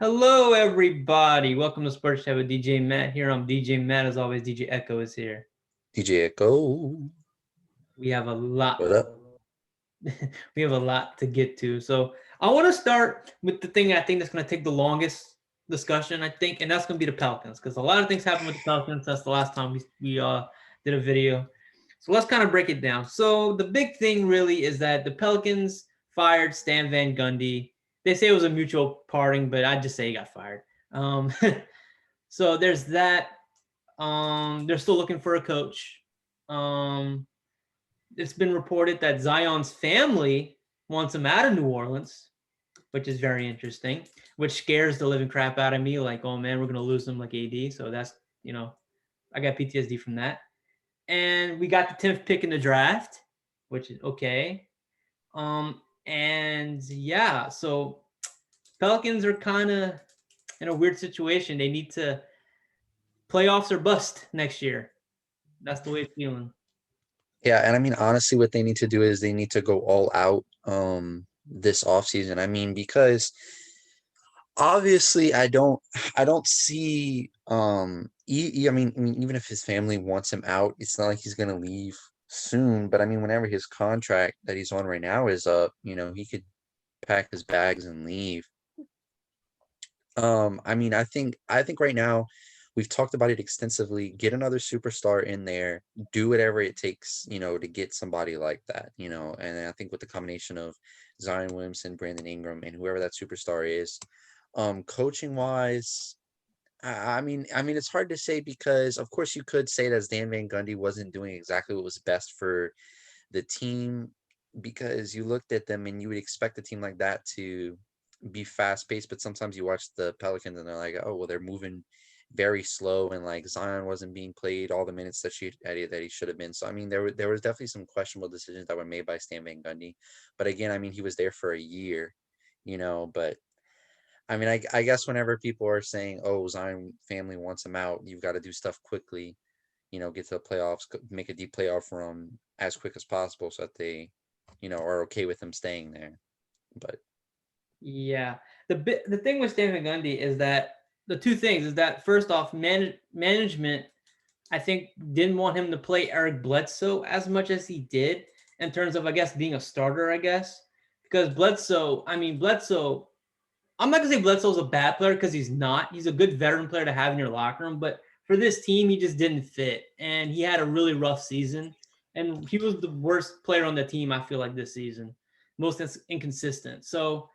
Hello, everybody. Welcome to Sports Chat with DJ Matt. Here I'm DJ Matt. As always, DJ Echo is here. DJ Echo. We have a lot. What up? We have a lot to get to. So I want to start with the thing I think that's going to take the longest discussion. I think, and that's going to be the Pelicans, because a lot of things happened with the Pelicans. That's the last time we did a video. So let's kind of break it down. So the big thing really is that the Pelicans fired Stan Van Gundy. They say it was a mutual parting, but I'd just say he got fired. Um, so there's that. They're still looking for a coach. It's been reported that Zion's family wants him out of New Orleans, which is very interesting, which scares the living crap out of me. Like, oh man, we're going to lose him like AD. So that's, I got PTSD from that. And we got the 10th pick in the draft, which is okay. And yeah, so Pelicans are kind of in a weird situation. They need to playoffs or bust next year. That's the way it's feeling. Yeah, and I mean honestly what they need to do is they need to go all out this offseason. I mean, because obviously I don't see I mean even if his family wants him out, it's not like he's gonna leave soon. But I mean whenever his contract that he's on right now is up, he could pack his bags and leave. I mean, I think right now we've talked about it extensively. Get another superstar in there, do whatever it takes, to get somebody like that, and I think with the combination of Zion Williamson, Brandon Ingram, and whoever that superstar is, coaching wise, I mean, it's hard to say because of course you could say that Stan Van Gundy wasn't doing exactly what was best for the team because you looked at them and you would expect a team like that to be fast paced, but sometimes you watch the Pelicans and they're like, oh well, they're moving very slow, and like Zion wasn't being played all the minutes that he should have been. So I mean, there was definitely some questionable decisions that were made by Stan Van Gundy, but again, I mean, he was there for a year, But I mean, I guess whenever people are saying, oh, Zion family wants him out, you've got to do stuff quickly, get to the playoffs, make a deep playoff run as quick as possible so that they, are okay with him staying there. But Yeah. The thing with Stan Van Gundy is that the two things is that first off, management, I think, didn't want him to play Eric Bledsoe as much as he did in terms of, I guess, being a starter, I guess. Because Bledsoe, I'm not going to say Bledsoe's a bad player because he's not. He's a good veteran player to have in your locker room. But for this team, he just didn't fit. And he had a really rough season. And he was the worst player on the team, I feel like, this season. Most inconsistent. So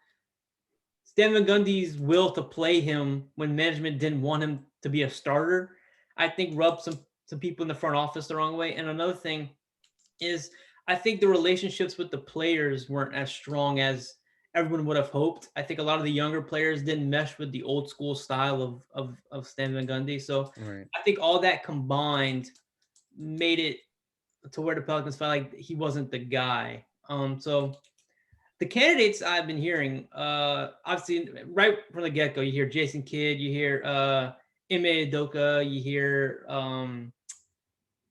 Stan Van Gundy's will to play him when management didn't want him to be a starter, I think rubbed some people in the front office the wrong way. And another thing is I think the relationships with the players weren't as strong as everyone would have hoped. I think a lot of the younger players didn't mesh with the old school style of Stan Van Gundy. So right. I think all that combined made it to where the Pelicans felt like he wasn't the guy. So the candidates I've been hearing, obviously right from the get-go, you hear Jason Kidd, you hear Ime Udoka, you hear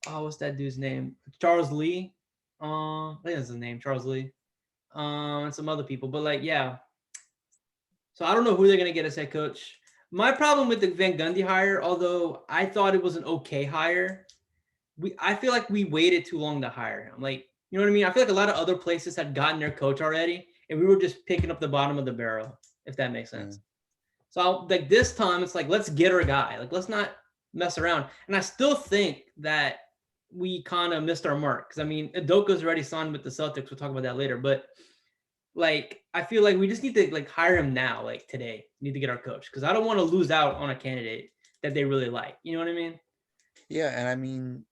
what's that dude's name? Charles Lee. I think that's his name, Charles Lee. And some other people. But like, yeah. So I don't know who they're gonna get as head coach. My problem with the Van Gundy hire, although I thought it was an okay hire, I feel like we waited too long to hire him. Like, you know what I mean? I feel like a lot of other places had gotten their coach already, and we were just picking up the bottom of the barrel, if that makes sense. So like this time, it's like, let's get our guy. Like, let's not mess around. And I still think that we kind of missed our mark. Because, I mean, Udoka's already signed with the Celtics. We'll talk about that later. But, like, I feel like we just need to, like, hire him now, like, today. We need to get our coach. Because I don't want to lose out on a candidate that they really like. You know what I mean? Yeah, and I mean,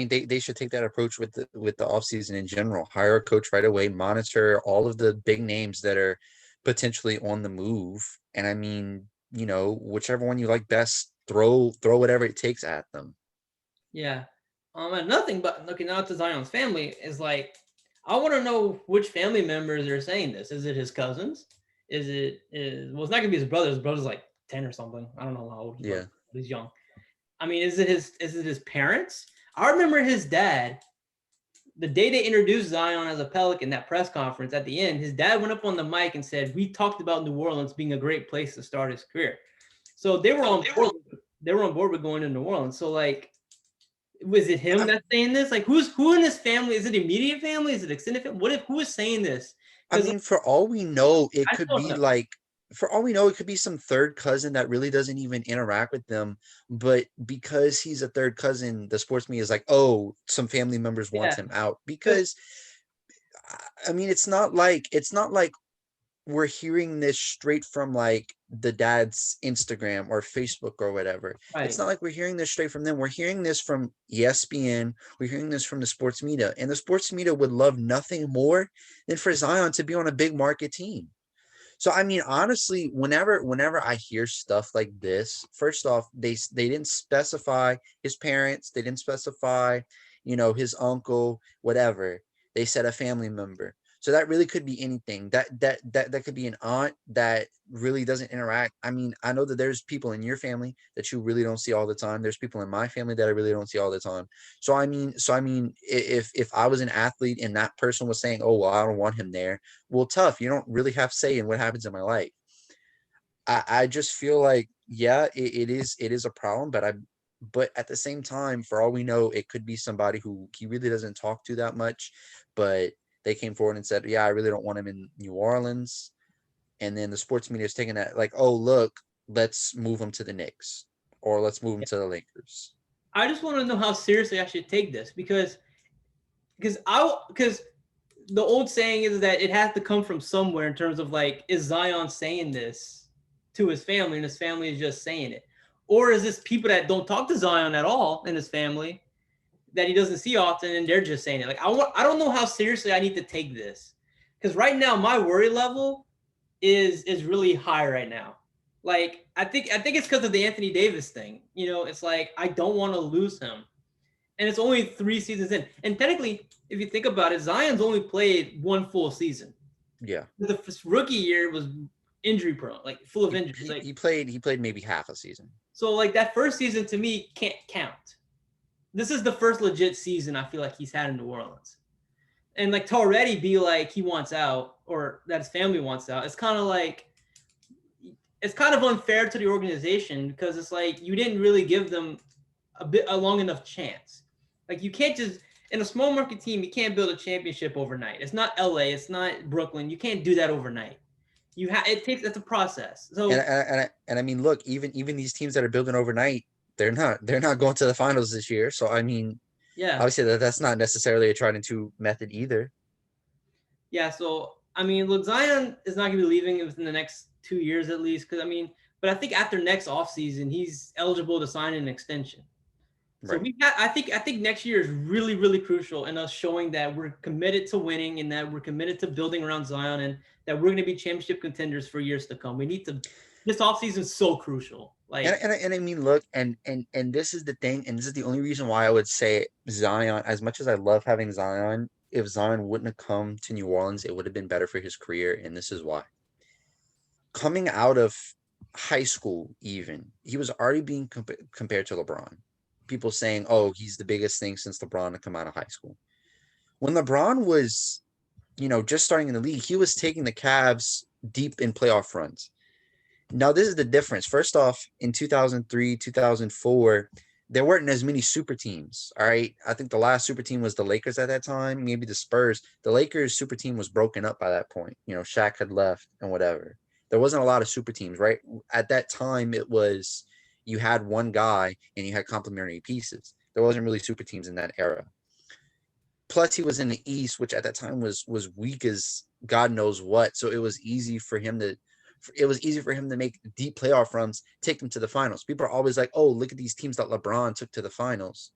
they should take that approach with the offseason in general. Hire a coach right away, monitor all of the big names that are potentially on the move, and I mean, whichever one you like best, throw whatever it takes at them. Yeah. And nothing but looking out to Zion's family is like, I want to know which family members are saying this. Is it his cousins? Well, it's not gonna be his brother. His brother's like 10 or something. I don't know how old his Yeah. brother, but he's young. I mean, is it his parents? I remember his dad the day they introduced Zion as a Pelican, that press conference at the end, his dad went up on the mic and said, "We talked about New Orleans being a great place to start his career." So they were on board. They were on board with going to New Orleans. So like, was it him that's saying this? Like, who in this family? Is it immediate family? Is it extended family? Who is saying this? I mean, for all we know, it I could don't be know. like, for all we know, it could be some third cousin that really doesn't even interact with them. But because he's a third cousin, the sports media is like, oh, some family members want Yeah, him out. Because I mean, it's not like we're hearing this straight from like the dad's Instagram or Facebook or whatever. It's right. not like we're hearing this straight from them. We're hearing this from ESPN. We're hearing this from the sports media, and the sports media would love nothing more than for Zion to be on a big market team. So I mean, honestly, whenever I hear stuff like this, first off, they didn't specify his parents, they didn't specify, his uncle, whatever. They said a family member. So that really could be anything. That could be an aunt that really doesn't interact. I mean, I know that there's people in your family that you really don't see all the time. There's people in my family that I really don't see all the time. So I mean, if I was an athlete and that person was saying, "Oh, well, I don't want him there," well, tough. You don't really have say in what happens in my life. I just feel like, yeah, it is a problem, but at the same time, for all we know, it could be somebody who he really doesn't talk to that much, but they came forward and said, yeah, I really don't want him in New Orleans. And then the sports media is taking that like, oh, look, let's move him to the Knicks or let's move him to the Lakers. I just want to know how seriously I should take this because the old saying is that it has to come from somewhere in terms of like, is Zion saying this to his family and his family is just saying it? Or is this people that don't talk to Zion at all in his family that he doesn't see often and they're just saying it? Like, I don't know how seriously I need to take this. Because right now my worry level is really high right now. Like I think it's because of the Anthony Davis thing. It's like I don't want to lose him. And it's only 3 seasons in. And technically, if you think about it, Zion's only played one full season. Yeah. The rookie year was injury prone, like full of He, injuries. he, Like he played he played maybe half a season. so, like that first season to me can't count. This is the first legit season I feel like he's had in New Orleans, and like to already be like he wants out or that his family wants out. It's kind of unfair to the organization because it's like you didn't really give them a long enough chance. Like you can't just in a small market team, you can't build a championship overnight. It's not LA, it's not Brooklyn. You can't do that overnight. It's a process. And So and I mean, look, even these teams that are building overnight, they're not going to the finals this year. So I mean, yeah, obviously that's not necessarily a tried and true method either. yeah. So I mean, look, Zion is not gonna be leaving within the next 2 years at least. Because I mean, but I think after next offseason, he's eligible to sign an extension. So Right. I think next year is really, really crucial in us showing that we're committed to winning and that we're committed to building around Zion and that we're going to be championship contenders for years to come. This offseason is so crucial. And, Like, and and I mean, look, and this is the thing, and this is the only reason why I would say Zion. As much as I love having Zion, if Zion wouldn't have come to New Orleans, it would have been better for his career, and this is why. Coming out of high school, even he was already being compared to LeBron. People saying, "Oh, he's the biggest thing since LeBron to come out of high school." When LeBron was, just starting in the league, he was taking the Cavs deep in playoff runs. Now, this is the difference. First off, in 2003, 2004, there weren't as many super teams. All right. I think the last super team was the Lakers at that time, maybe the Spurs. The Lakers super team was broken up by that point. Shaq had left and whatever. There wasn't a lot of super teams, right? At that time, it was you had one guy and you had complementary pieces. There wasn't really super teams in that era. Plus, he was in the East, which at that time was weak as God knows what. So it was easy for him to make deep playoff runs, take them to the finals. People are always like, "Oh, look at these teams that LeBron took to the finals."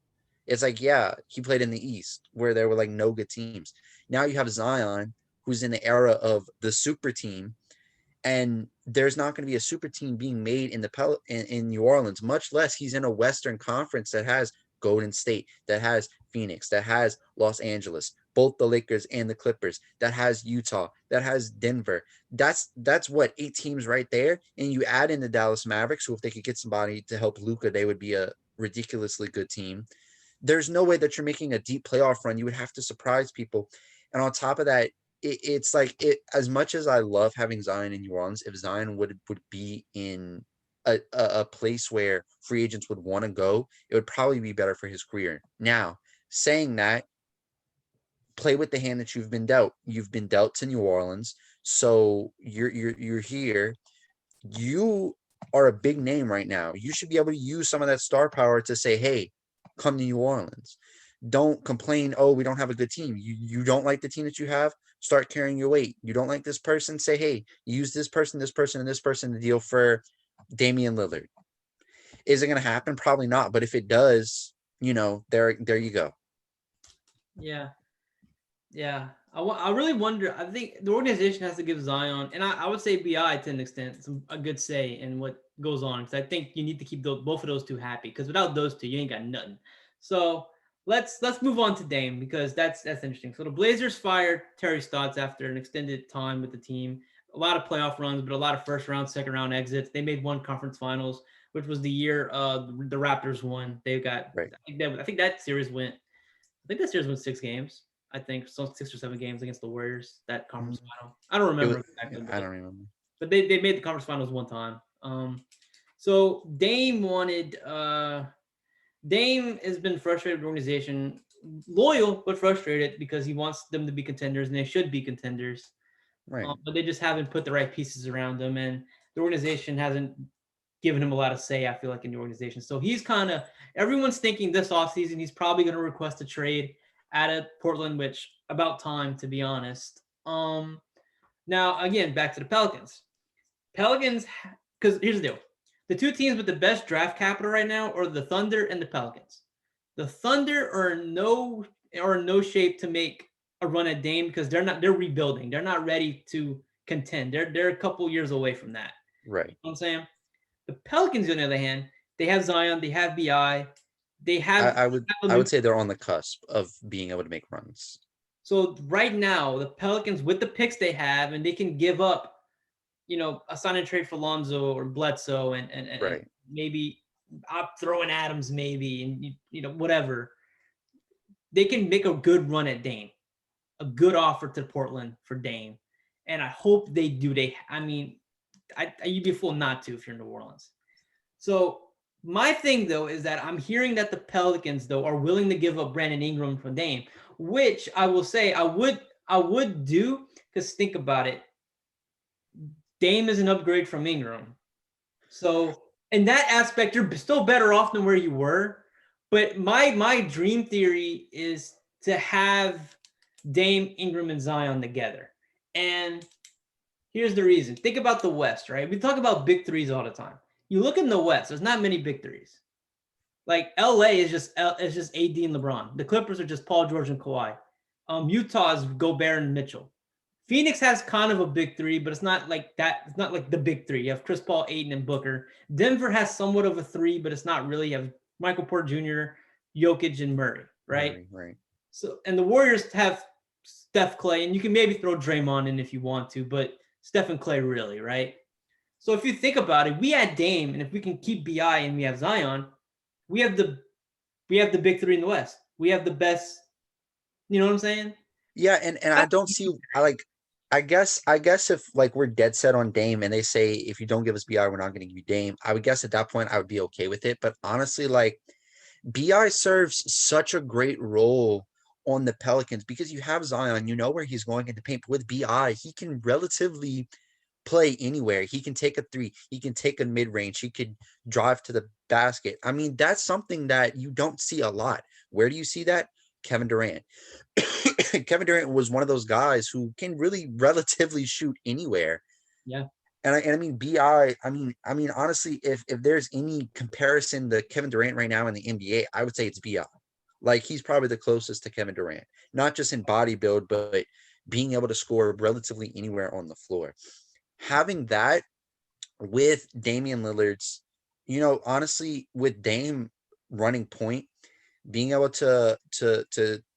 It's like, yeah, he played in the East where there were like no good teams. Now you have Zion, who's in the era of the super team, and there's not going to be a super team being made in New Orleans, much less he's in a Western Conference that has Golden State, that has Phoenix, that has Los Angeles, both the Lakers and the Clippers, that has Utah, that has Denver. That's what 8 teams right there. And you add in the Dallas Mavericks, who if they could get somebody to help Luka, they would be a ridiculously good team. there's no way that you're making a deep playoff run. You would have to surprise people. And on top of that, it's like as much as I love having Zion in New Orleans, if Zion would be in a place where free agents would want to go, it would probably be better for his career. Now, saying that, play with the hand that you've been dealt. You've been dealt to New Orleans, so you're here. You are a big name right now. You should be able to use some of that star power to say, "Hey, come to New Orleans." Don't complain, "Oh, we don't have a good team." You don't like the team that you have? Start carrying your weight. You don't like this person? Say, "Hey, use this person, and this person to deal for Damian Lillard." Is it going to happen? Probably not. But if it does, there you go. Yeah. Yeah. I really wonder. I think the organization has to give Zion, and I would say BI to an extent, a good say in what goes on. Because I think you need to keep both of those two happy. Because without those two, you ain't got nothing. So let's move on to Dame, because that's interesting. So the Blazers fired Terry Stotts after an extended time with the team. A lot of playoff runs, but a lot of first round, second round exits. They made one conference finals, which was the year the Raptors won. They got Right. I think that series went. I think that series went 6 games. I think so, 6 or 7 games against the Warriors. That conference final. I don't remember exactly, I don't remember. but they made the conference finals one time. So Dame has been frustrated with the organization, loyal but frustrated because he wants them to be contenders and they should be contenders. Right. But they just haven't put the right pieces around them, and the organization hasn't given him a lot of say, I feel like, in the organization. So he's kind of, everyone's thinking this offseason he's probably going to request a trade out of Portland, which about time, to be honest. Now, again, back to the Pelicans. Because here's the deal. The two teams with the best draft capital right now are the Thunder and the Pelicans. The Thunder are in no shape to make a run at Dame because they're rebuilding. They're not ready to contend. They're a couple years away from that. Right. You know what I'm saying? The Pelicans, on the other hand, they have Zion, they have BI, they have. I would say they're on the cusp of being able to make runs. So right now, the Pelicans, with the picks they have, and they can give up, a sign and trade for Lonzo or Bledsoe, and Right. maybe I'm throwing Adams, maybe, and whatever. They can make a good run at Dame, a good offer to Portland for Dame, and I hope they do. You'd be a fool not to if you're in New Orleans. So my thing, though, is that I'm hearing that the Pelicans, though, are willing to give up Brandon Ingram for Dame, which I will say I would do, because think about it. Dame is an upgrade from Ingram. So in that aspect, you're still better off than where you were. But my dream theory is to have Dame, Ingram, and Zion together. And here's the reason. Think about the West, right? We talk about big threes all the time. You look in the West, there's not many big threes. Like LA is just AD and LeBron. The Clippers are just Paul George and Kawhi. Utah is Gobert and Mitchell. Phoenix has kind of a big three, but it's not like that. It's not like the big three. You have Chris Paul, Ayton, and Booker. Denver has somewhat of a three, but it's not really. You have Michael Porter Jr., Jokic, and Murray, right? Right. So, and the Warriors have Steph, Clay, and you can maybe throw Draymond in if you want to, but Steph and Clay really, right? So if you think about it, we had Dame, and if we can keep BI and we have Zion, we have the big three in the West. We have the best. You know what I'm saying? Yeah, and I don't see. I guess if like we're dead set on Dame and they say if you don't give us BI, we're not going to give you Dame. I would guess at that point I would be okay with it. But honestly, like BI serves such a great role on the Pelicans because you have Zion, you know where he's going into paint. But with BI, he can relatively play anywhere. He can take a three. He can take a mid range. He could drive to the basket. I mean, that's something that you don't see a lot. Where do you see that? Kevin Durant. Kevin Durant was one of those guys who can really relatively shoot anywhere. Yeah. And I mean, BI, I mean, honestly, if there's any comparison to Kevin Durant right now in the NBA, I would say it's BI. Like he's probably the closest to Kevin Durant, not just in body build, but being able to score relatively anywhere on the floor. Having that with Damian Lillard's, honestly, with Dame running point, being able to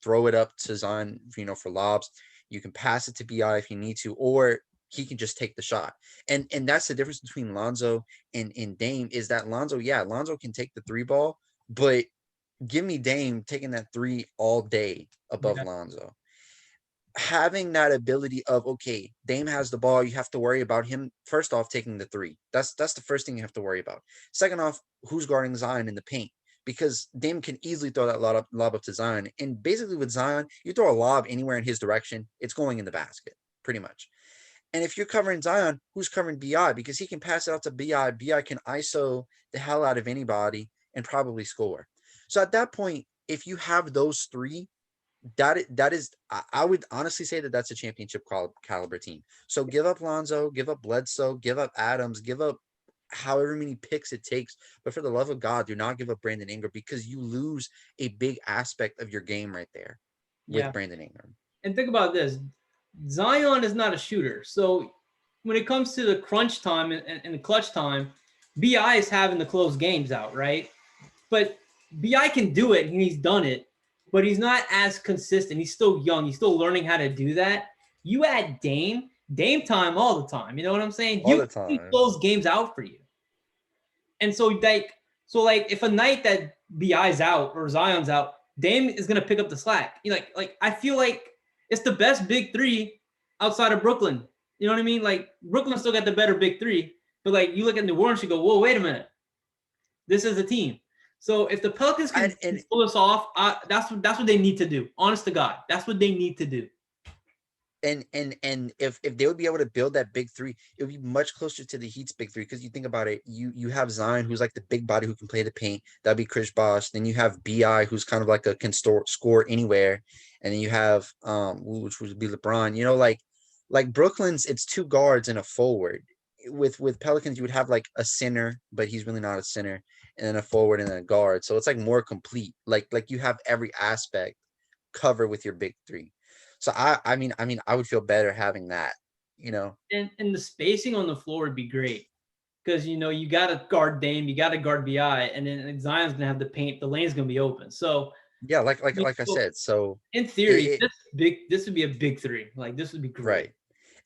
throw it up to Zion, for lobs, you can pass it to BI if you need to, or he can just take the shot. And that's the difference between Lonzo and Dame is that Lonzo can take the three ball, but give me Dame taking that three all day above Yeah. Lonzo. Having that ability of, okay, Dame has the ball, you have to worry about him first off taking the three. That's the first thing you have to worry about. Second off, who's guarding Zion in the paint? Because Dame can easily throw that lob up to Zion. And basically with Zion, you throw a lob anywhere in his direction, it's going in the basket, pretty much. And if you're covering Zion, who's covering BI? Because he can pass it out to BI. BI can ISO the hell out of anybody and probably score. So at that point, if you have those three, that is I would honestly say that that's a championship caliber team. So give up Lonzo, give up Bledsoe, give up Adams, give up however many picks it takes, but for the love of God, do not give up Brandon Ingram, because you lose a big aspect of your game right there with Yeah. Brandon Ingram. And think about this. Zion is not a shooter. So when it comes to the crunch time and the clutch time, BI is having to close games out, right? But BI can do it, and he's done it, but he's not as consistent. He's still young. He's still learning how to do that. You add Dame time all the time. You know what I'm saying? All the He time. close games out for you. And so if a night that BI's out or Zion's out, Dame is gonna pick up the slack. You know, like I feel like it's the best big three outside of Brooklyn. You know what I mean? Like Brooklyn still got the better big three, but like you look at New Orleans, you go, whoa, wait a minute, this is a team. So if the Pelicans can pull this off, that's what they need to do. Honest to God, that's what they need to do. And if they would be able to build that big three, it would be much closer to the Heat's big three. Because you think about it, you have Zion, who's like the big body who can play the paint. That'd be Chris Bosh. Then you have Bi, who's kind of like can score anywhere. And then you have which would be LeBron. You know, like Brooklyn's, it's two guards and a forward. With Pelicans, you would have like a center, but he's really not a center, and then a forward and then a guard. So it's like more complete. Like you have every aspect covered with your big three. So I mean, I would feel better having that, you know. And the spacing on the floor would be great because you got to guard Dame, you got to guard Bi, and then Zion's gonna have the paint. The lane's gonna be open. So Yeah, like I said. So in theory, it this would be a big three. Like this would be great. right.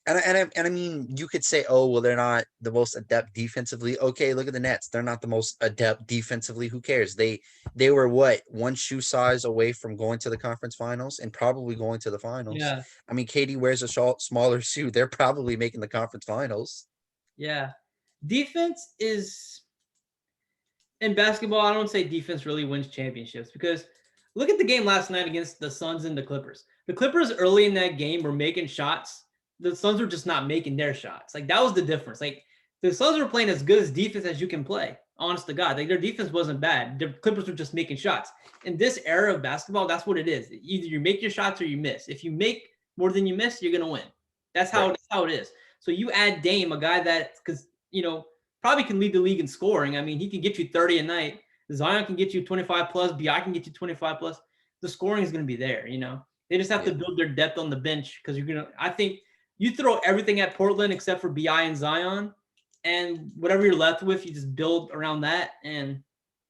And I mean, you could say, oh, well, they're not the most adept defensively. Okay, look at the Nets. They're not the most adept defensively. Who cares? They were what, one shoe size away from going to the conference finals and probably going to the finals. Yeah, I mean, KD wears a smaller shoe. They're probably making the conference finals. yeah. Defense is in basketball. I don't say defense really wins championships because look at the game last night against the Suns and the Clippers. The Clippers early in that game were making shots. The Suns were just not making their shots. Like that was the difference. Like the Suns were playing as good as defense as you can play. Honest to God, like their defense wasn't bad. The Clippers were just making shots. In this era of basketball, that's what it is. Either you make your shots or you miss. If you make more than you miss, you're gonna win. That's how it is. So you add Dame, a guy that probably can lead the league in scoring. I mean, he can get you 30 a night. Zion can get you 25 plus. Bi can get you 25 plus. The scoring is going to be there. They just have to build their depth on the bench because I think you throw everything at Portland except for Bi and Zion, and whatever you're left with, you just build around that and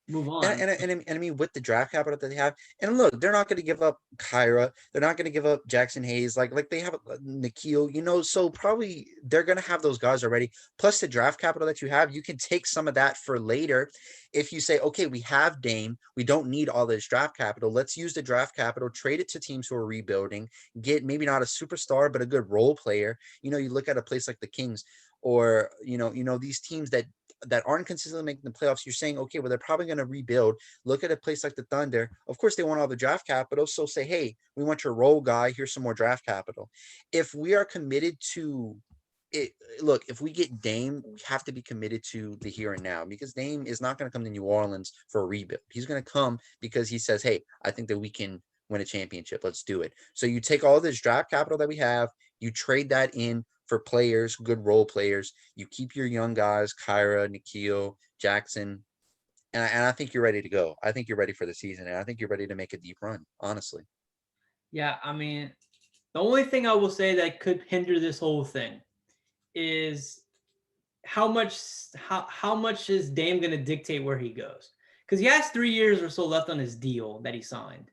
move on. And I mean, with the draft capital that they have, and look, they're not going to give up Kyra. They're not going to give up Jackson Hayes. Like they have Nikhil, so probably they're going to have those guys already. Plus the draft capital that you have, you can take some of that for later. If you say, okay, we have Dame, we don't need all this draft capital. Let's use the draft capital, trade it to teams who are rebuilding, get maybe not a superstar, but a good role player. You look at a place like the Kings or, these teams that aren't consistently making the playoffs. You're saying, okay, well, they're probably going to rebuild. Look at a place like the Thunder. Of course, they want all the draft capital. So say, hey, we want your role guy. Here's some more draft capital. If we are committed to it, look, if we get Dame, we have to be committed to the here and now, because Dame is not going to come to New Orleans for a rebuild. He's going to come because he says, hey, I think that we can win a championship. Let's do it. So you take all this draft capital that we have, you trade that in for players, good role players. You keep your young guys, Kyra, Nikhil, Jackson, and I think you're ready to go. I think you're ready for the season, and I think you're ready to make a deep run, honestly. Yeah, I mean, the only thing I will say that could hinder this whole thing is how much is Dame going to dictate where he goes? Because he has 3 years or so left on his deal that he signed.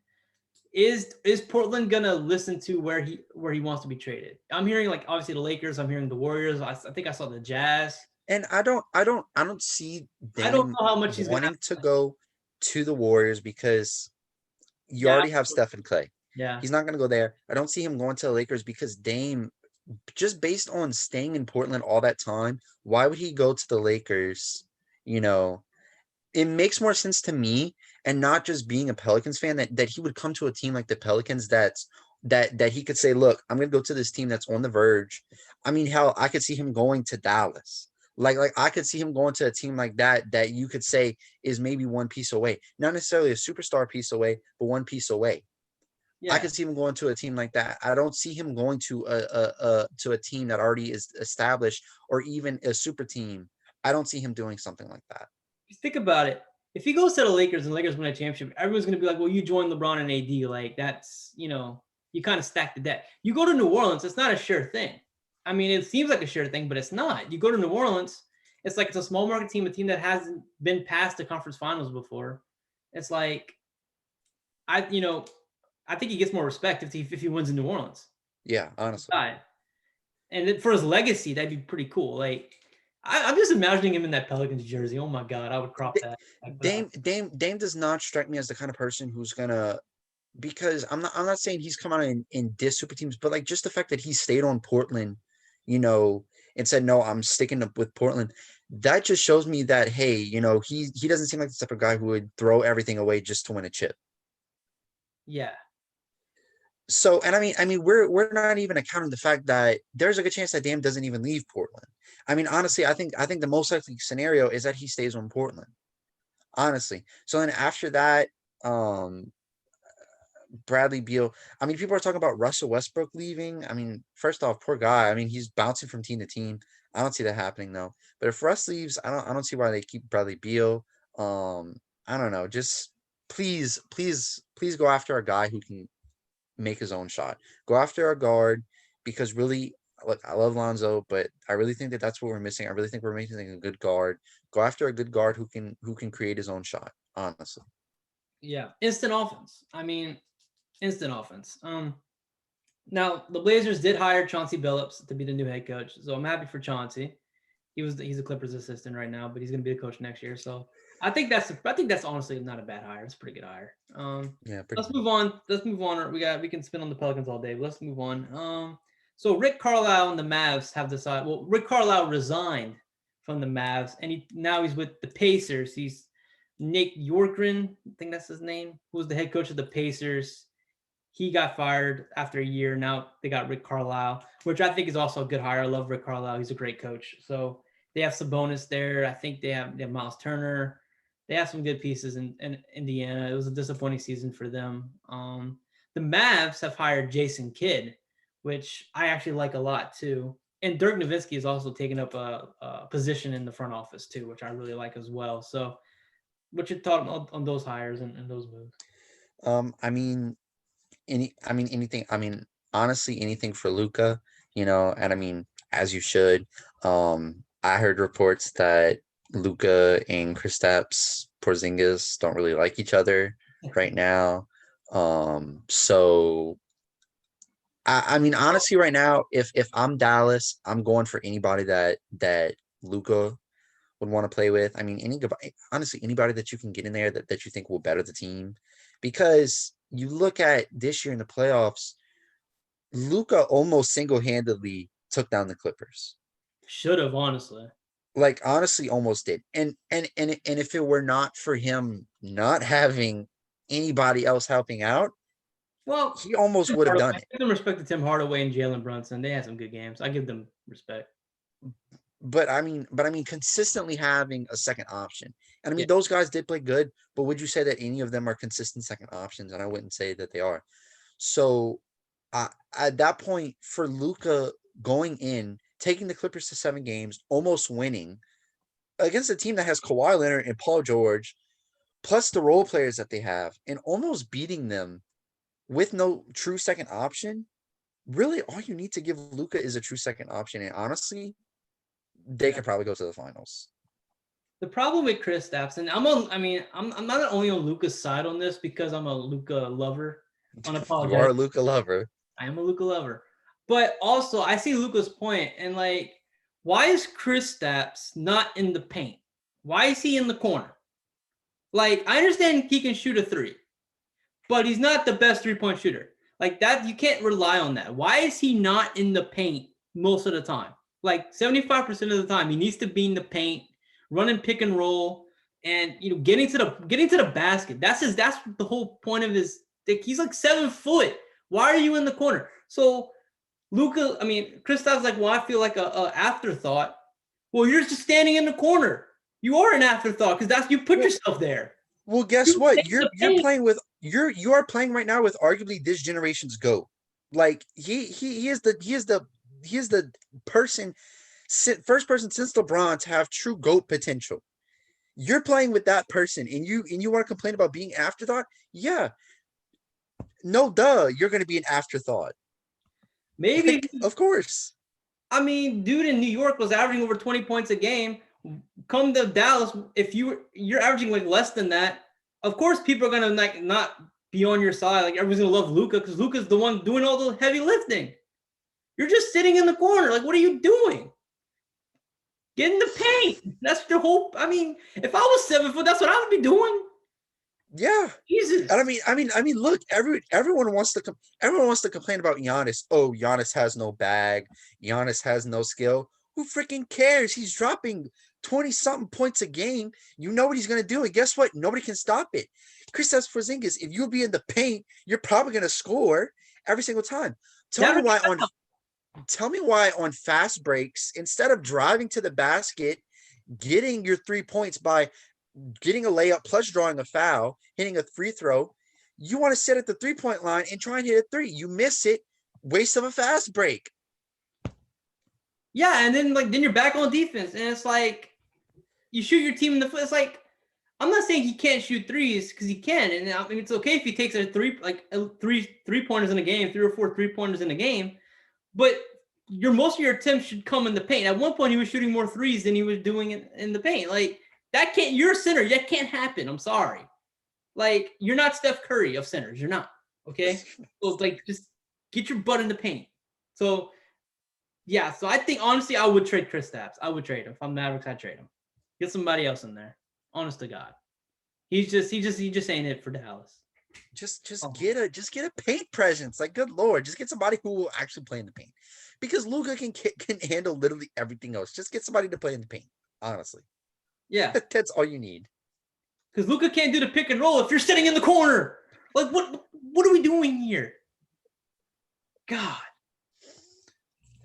Is Portland gonna listen to where he wants to be traded? I'm hearing like obviously the Lakers. I'm hearing the Warriors. I think I saw the Jazz. And I don't see Dame I don't know how much he's wanting gonna to go. to the Warriors because you Yeah, already have Steph and Clay. yeah, He's not going to go there. I don't see him going to the Lakers because Dame, just based on staying in Portland all that time, why would he go to the Lakers? You know, it makes more sense to me, and not just being a Pelicans fan, that he would come to a team like the Pelicans that he could say, look, I'm going to go to this team that's on the verge. I mean, hell, I could see him going to Dallas. Like I could see him going to a team like that you could say is maybe one piece away. Not necessarily a superstar piece away, but one piece away. I yeah. could see him going to a team like that. I don't see him going to a team that already is established, or even a super team. I don't see him doing something like that. Think about it. If he goes to the Lakers and Lakers win a championship, everyone's going to be like, well, you joined LeBron and AD. Like, that's, you kind of stack the deck. You go to New Orleans, it's not a sure thing. I mean, it seems like a sure thing, but it's not. You go to New Orleans, it's like it's a small market team, a team that hasn't been past the conference finals before. It's like, I think he gets more respect if he wins in New Orleans. Yeah, honestly. And then for his legacy, that'd be pretty cool. Like, I'm just imagining him in that Pelicans jersey. Oh my God, I would crop that. Dame does not strike me as the kind of person who's gonna, because I'm not saying he's come out in diss super teams, but like just the fact that he stayed on Portland, and said, no, I'm sticking up with Portland. That just shows me that, hey, he doesn't seem like the type of guy who would throw everything away just to win a chip. Yeah. So, and I mean, we're not even accounting the fact that there's a good chance that Dame doesn't even leave Portland. I mean, honestly, I think the most likely scenario is that he stays on Portland. Honestly. So then after that, Bradley Beal. I mean, people are talking about Russell Westbrook leaving. I mean, first off, poor guy. I mean, he's bouncing from team to team. I don't see that happening though. But if Russ leaves, I don't see why they keep Bradley Beal. I don't know. Just please go after a guy who can make his own shot. Go after a guard, because really, look, I love Lonzo, but I really think that that's what we're missing. I really think we're missing a good guard. Go after a good guard who can create his own shot. Honestly. Yeah. Instant offense. I mean, instant offense. Now the Blazers did hire Chauncey Billups to be the new head coach, so I'm happy for Chauncey. He's a Clippers assistant right now, but he's going to be the coach next year. So I think that's honestly not a bad hire. It's a pretty good hire. Yeah. Let's move on. We can spin on the Pelicans all day, but let's move on. So Rick Carlisle and the Mavs have decided. Well, Rick Carlisle resigned from the Mavs, and now he's with the Pacers. He's Nick Yorkren, I think that's his name, who was the head coach of the Pacers. He got fired after a year. Now they got Rick Carlisle, which I think is also a good hire. I love Rick Carlisle. He's a great coach. So they have Sabonis there. I think they have Miles Turner. They have some good pieces in Indiana. It was a disappointing season for them. The Mavs have hired Jason Kidd, which I actually like a lot too. And Dirk Nowitzki has also taken up a position in the front office too, which I really like as well. So what's your thought on those hires and those moves? I mean, anything. I mean, honestly, anything for Luca, and I mean, as you should. I heard reports that Luca and Kristaps Porzingis don't really like each other right now. So I mean, honestly, right now, if I'm Dallas, I'm going for anybody that Luca would want to play with. I mean, honestly, anybody that you can get in there that you think will better the team, because you look at this year in the playoffs, Luca almost single-handedly took down the Clippers. Should have, honestly. Like, honestly, almost did. And if it were not for him not having anybody else helping out, well, he almost would have done it. I give them respect to Tim Hardaway and Jalen Brunson. They had some good games. I give them respect. But I mean, consistently having a second option. And I mean, those guys did play good, but would you say that any of them are consistent second options? And I wouldn't say that they are. So at that point, for Luka going in, taking the Clippers to 7 games, almost winning against a team that has Kawhi Leonard and Paul George, plus the role players that they have, and almost beating them with no true second option, really all you need to give Luka is a true second option. And honestly, they could probably go to the finals. The problem with Kristaps, and I'm not only on Luka's side on this because I'm a Luka lover. You are a Luka lover. I am a Luka lover. But also, I see Luka's point, and like, why is Kristaps not in the paint? Why is he in the corner? Like, I understand he can shoot a three, but he's not the best 3-point shooter. Like that, you can't rely on that. Why is he not in the paint most of the time? Like 75% of the time, he needs to be in the paint, running pick and roll, and getting to the basket. That's the whole point of his. Like, he's like 7 foot. Why are you in the corner? So Luka, I mean, Kristaps like, well, I feel like a afterthought. Well, you're just standing in the corner. You are an afterthought because you put yourself there. Well, guess what? You're playing with you are playing right now with arguably this generation's GOAT. Like he is the person, first person since LeBron to have true GOAT potential. You're playing with that person, and you want to complain about being afterthought? Yeah, no, duh, you're going to be an afterthought. Maybe, like, of course. I mean, dude in New York was averaging over 20 points a game. Come to Dallas, if you're averaging like less than that, of course people are gonna like not be on your side. Like everyone's gonna love Luka because Luka's the one doing all the heavy lifting. You're just sitting in the corner. Like, what are you doing? Get in the paint. That's the whole. I mean, if I was 7 foot, that's what I would be doing. Yeah. Jesus. And I mean, look, everyone wants to complain about Giannis. Oh, Giannis has no bag. Giannis has no skill. Who freaking cares? He's dropping 20-something points a game. You know what he's going to do. And guess what? Nobody can stop it. Kristaps Porzingis, if you'll be in the paint, you're probably going to score every single time. Tell me why on fast breaks, instead of driving to the basket, getting your 3 points by getting a layup plus drawing a foul, hitting a free throw, you want to sit at the 3-point line and try and hit a three. You miss it, waste of a fast break. Yeah, and then you're back on defense, and it's like you shoot your team in the foot. It's like, I'm not saying he can't shoot threes because he can, and I mean it's okay if he takes three pointers in a game, 3 or 4 3-pointers in a game, but most of your attempts should come in the paint. At one point, he was shooting more threes than he was doing in the paint. Like that can't. You're a center. That can't happen. I'm sorry. Like you're not Steph Curry of centers. You're not. Okay. So like just get your butt in the paint. So yeah. So I think honestly, I would trade Kristaps. I would trade him. If I'm Mavericks, I'd trade him. Get somebody else in there. Honest to God. He just ain't it for Dallas. Just get a paint presence. Like, good Lord, just get somebody who will actually play in the paint. Because Luka can handle literally everything else. Just get somebody to play in the paint. Honestly. Yeah. That's all you need. Because Luka can't do the pick and roll if you're sitting in the corner. Like, what are we doing here? God.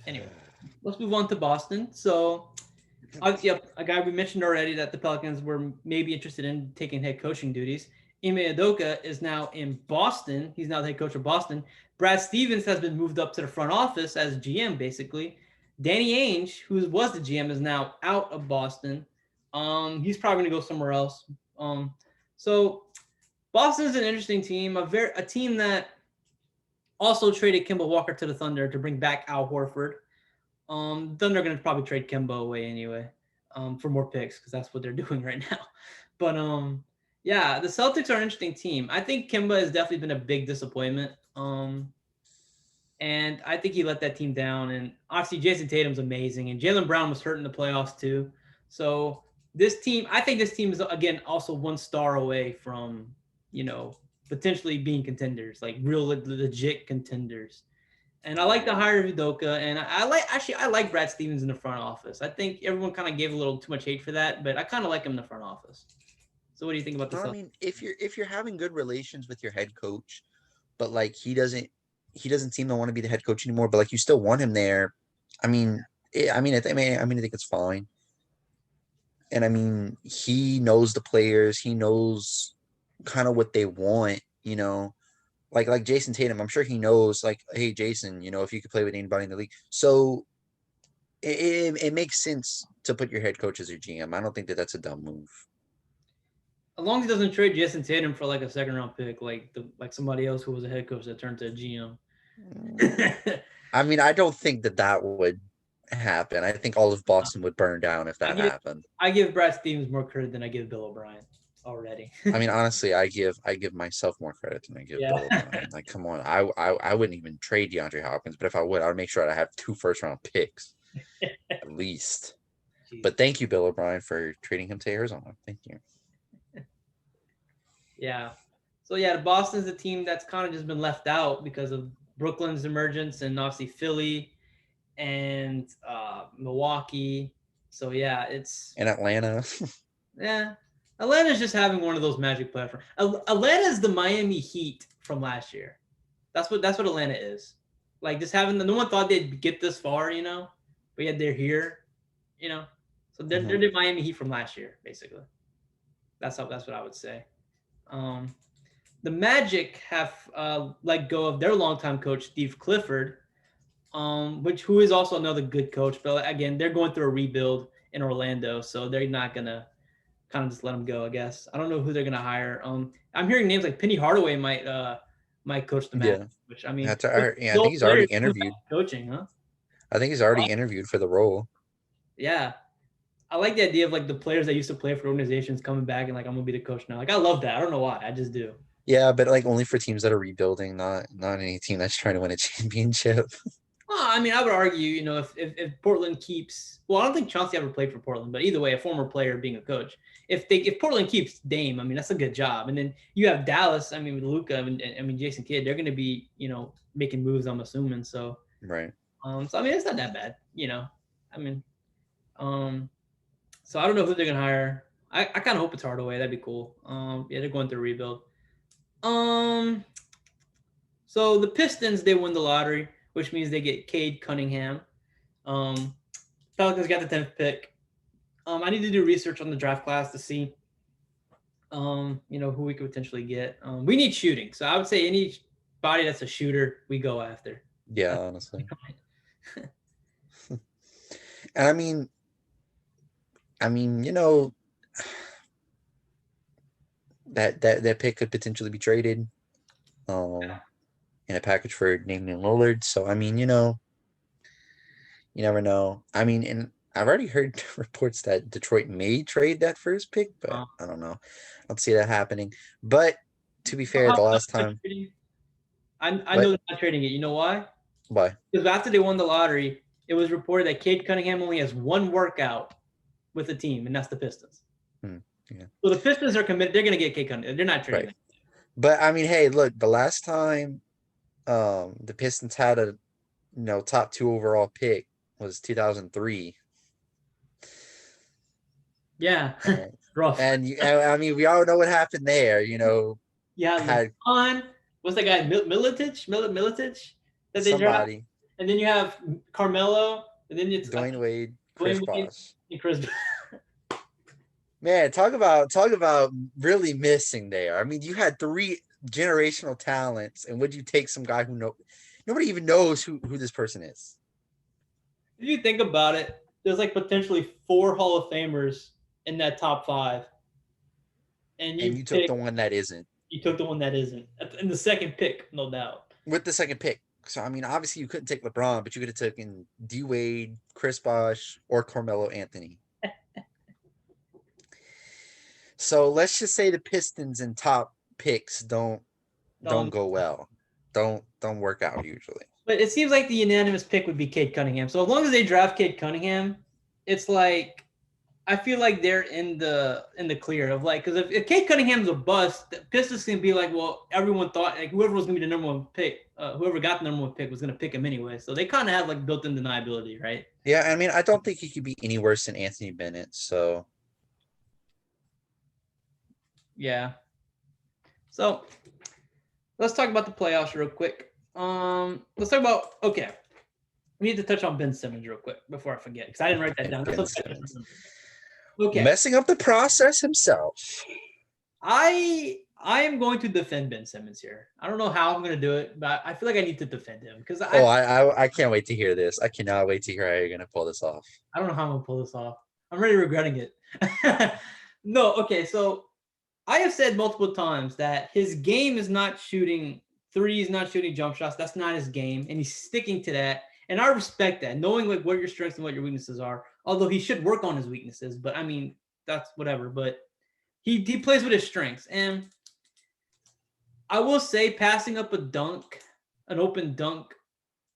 Anyway, let's move on to Boston. So, obviously, a guy we mentioned already that the Pelicans were maybe interested in taking head coaching duties. Ime Udoka is now in Boston. He's now the head coach of Boston. Brad Stevens has been moved up to the front office as GM, basically. Danny Ainge, who was the GM, is now out of Boston. He's probably going to go somewhere else. So Boston's an interesting team, a team that also traded Kemba Walker to the Thunder to bring back Al Horford. Thunder are going to probably trade Kemba away anyway, for more picks because that's what they're doing right now. But yeah, the Celtics are an interesting team. I think Kemba has definitely been a big disappointment. And I think he let that team down. And obviously Jason Tatum's amazing, and Jaylen Brown was hurt in the playoffs too. So I think this team is again also one star away from, potentially being contenders, like real legit contenders. And I like the hire of Udoka, and I like Brad Stevens in the front office. I think everyone kind of gave a little too much hate for that, but I kind of like him in the front office. So what do you think about this? I mean, if you're having good relations with your head coach, but like he doesn't seem to want to be the head coach anymore, but like you still want him there. I think it's fine. And I mean, he knows the players. He knows kind of what they want, like Jason Tatum. I'm sure he knows, like, hey, Jason, if you could play with anybody in the league. So it makes sense to put your head coach as your GM. I don't think that's a dumb move. As long as he doesn't trade Jason Tatum for like a second round pick, like somebody else who was a head coach that turned to a GM. I mean, I don't think that would happen. I think all of Boston would burn down if that happened. I give Brad Stevens more credit than I give Bill O'Brien already. I mean, honestly, I give myself more credit than I give Bill O'Brien. Like, come on, I wouldn't even trade DeAndre Hopkins, but if I would make sure I have 2 first-round picks at least. Jeez. But thank you, Bill O'Brien, for trading him to Arizona. Thank you. Yeah. So yeah, Boston's the team that's kind of just been left out because of Brooklyn's emergence and obviously Philly and Milwaukee. So yeah, it's In Atlanta. yeah. Atlanta's just having one of those magic playoff. Atlanta's the Miami Heat from last year. That's what Atlanta is. Like just having no one thought they'd get this far, but yet they're here, you know. So they're Mhm. the Miami Heat from last year, basically. That's what I would say. Um, the Magic have let go of their longtime coach Steve Clifford, who is also another good coach. But again, they're going through a rebuild in Orlando, so they're not gonna kind of just let him go. I guess I don't know who they're gonna hire. I'm hearing names like Penny Hardaway might coach the Magic, Yeah. which I mean, That's yeah, I think those he's already players interviewed. coaching, huh? I think he's already interviewed for the role. Yeah, I like the idea of like the players that used to play for organizations coming back and like I'm gonna be the coach now. Like I love that. I don't know why. I just do. Yeah, but like only for teams that are rebuilding, not any team that's trying to win a championship. Well, I mean, I would argue, if Portland keeps, well, I don't think Chauncey ever played for Portland, but either way, a former player being a coach, if Portland keeps Dame, I mean, that's a good job. And then you have Dallas, I mean, with Luka, and I mean, Jason Kidd, they're going to be, making moves, I'm assuming. Right. So I mean, it's not that bad, I mean, so I don't know who they're going to hire. I kind of hope it's Hardaway. That'd be cool. Yeah, they're going through a rebuild. Um, so the Pistons, they win the lottery, which means they get Cade Cunningham. Um, Pelicans got the 10th pick. I need to do research on the draft class to see, who we could potentially get. We need shooting, so I would say anybody that's a shooter, we go after. Yeah, honestly. And I mean, that pick could potentially be traded, in a package for Damian Lillard. So I mean, you never know. I mean, and I've already heard reports that Detroit may trade that first pick, but I don't know. I don't see that happening. But to be fair, the last time, I know what? they're not trading it. You know why? Why? Because after they won the lottery, it was reported that Cade Cunningham only has one workout with the team, and that's the Pistons. Yeah. So the Pistons are committed. They're going to get Cade Cunningham. They're not trading Right. it. But I mean, hey, look, the last time the Pistons had a top 2 overall pick was 2003. Yeah, And, rough. I mean, we all know what happened there. Yeah, Had LeBron. What's that guy? Miletich that they draft, somebody, and then you have Carmelo, and then it's Dwayne Wade, Chris Dwayne Wade Bosh. and Chris. Man, talk about really missing there. I mean, you had 3 generational talents, and would you take some guy who nobody even knows who this person is? If you think about it, there's like potentially 4 Hall of Famers in that top 5, and And you took the one that isn't you took the one that isn't in the second pick, no doubt. with the second pick. So I mean, obviously you couldn't take LeBron, but you could have taken D Wade, Chris Bosh, or Carmelo Anthony. So let's just say the Pistons and top picks don't go well. Don't work out usually. But it seems like the unanimous pick would be Cade Cunningham. So as long as they draft Cade Cunningham, it's like I feel like they're in the clear of like because if Cade Cunningham's a bust, the Pistons can be like, well, everyone thought like whoever was gonna be the number 1 pick, whoever got the number 1 pick was gonna pick him anyway. So they kind of have like built-in deniability, right? Yeah, I mean, I don't think he could be any worse than Anthony Bennett. So Yeah. So let's talk about the playoffs real quick. Let's talk about we need to touch on Ben Simmons real quick before I forget because I didn't write that down. That's okay. Messing up the process himself. I am going to defend Ben Simmons here. I don't know how I'm going to do it, but I feel like I need to defend him because I can't wait to hear this. I cannot wait to hear how you're gonna pull this off. I don't know how I'm going to pull this off. I'm really regretting it. No, okay. So I have said multiple times that his game is not shooting threes, not shooting jump shots. That's not his game, and he's sticking to that. And I respect that, knowing like what your strengths and what your weaknesses are. Although he should work on his weaknesses, but I mean that's whatever. But he plays with his strengths, and I will say passing up an open dunk,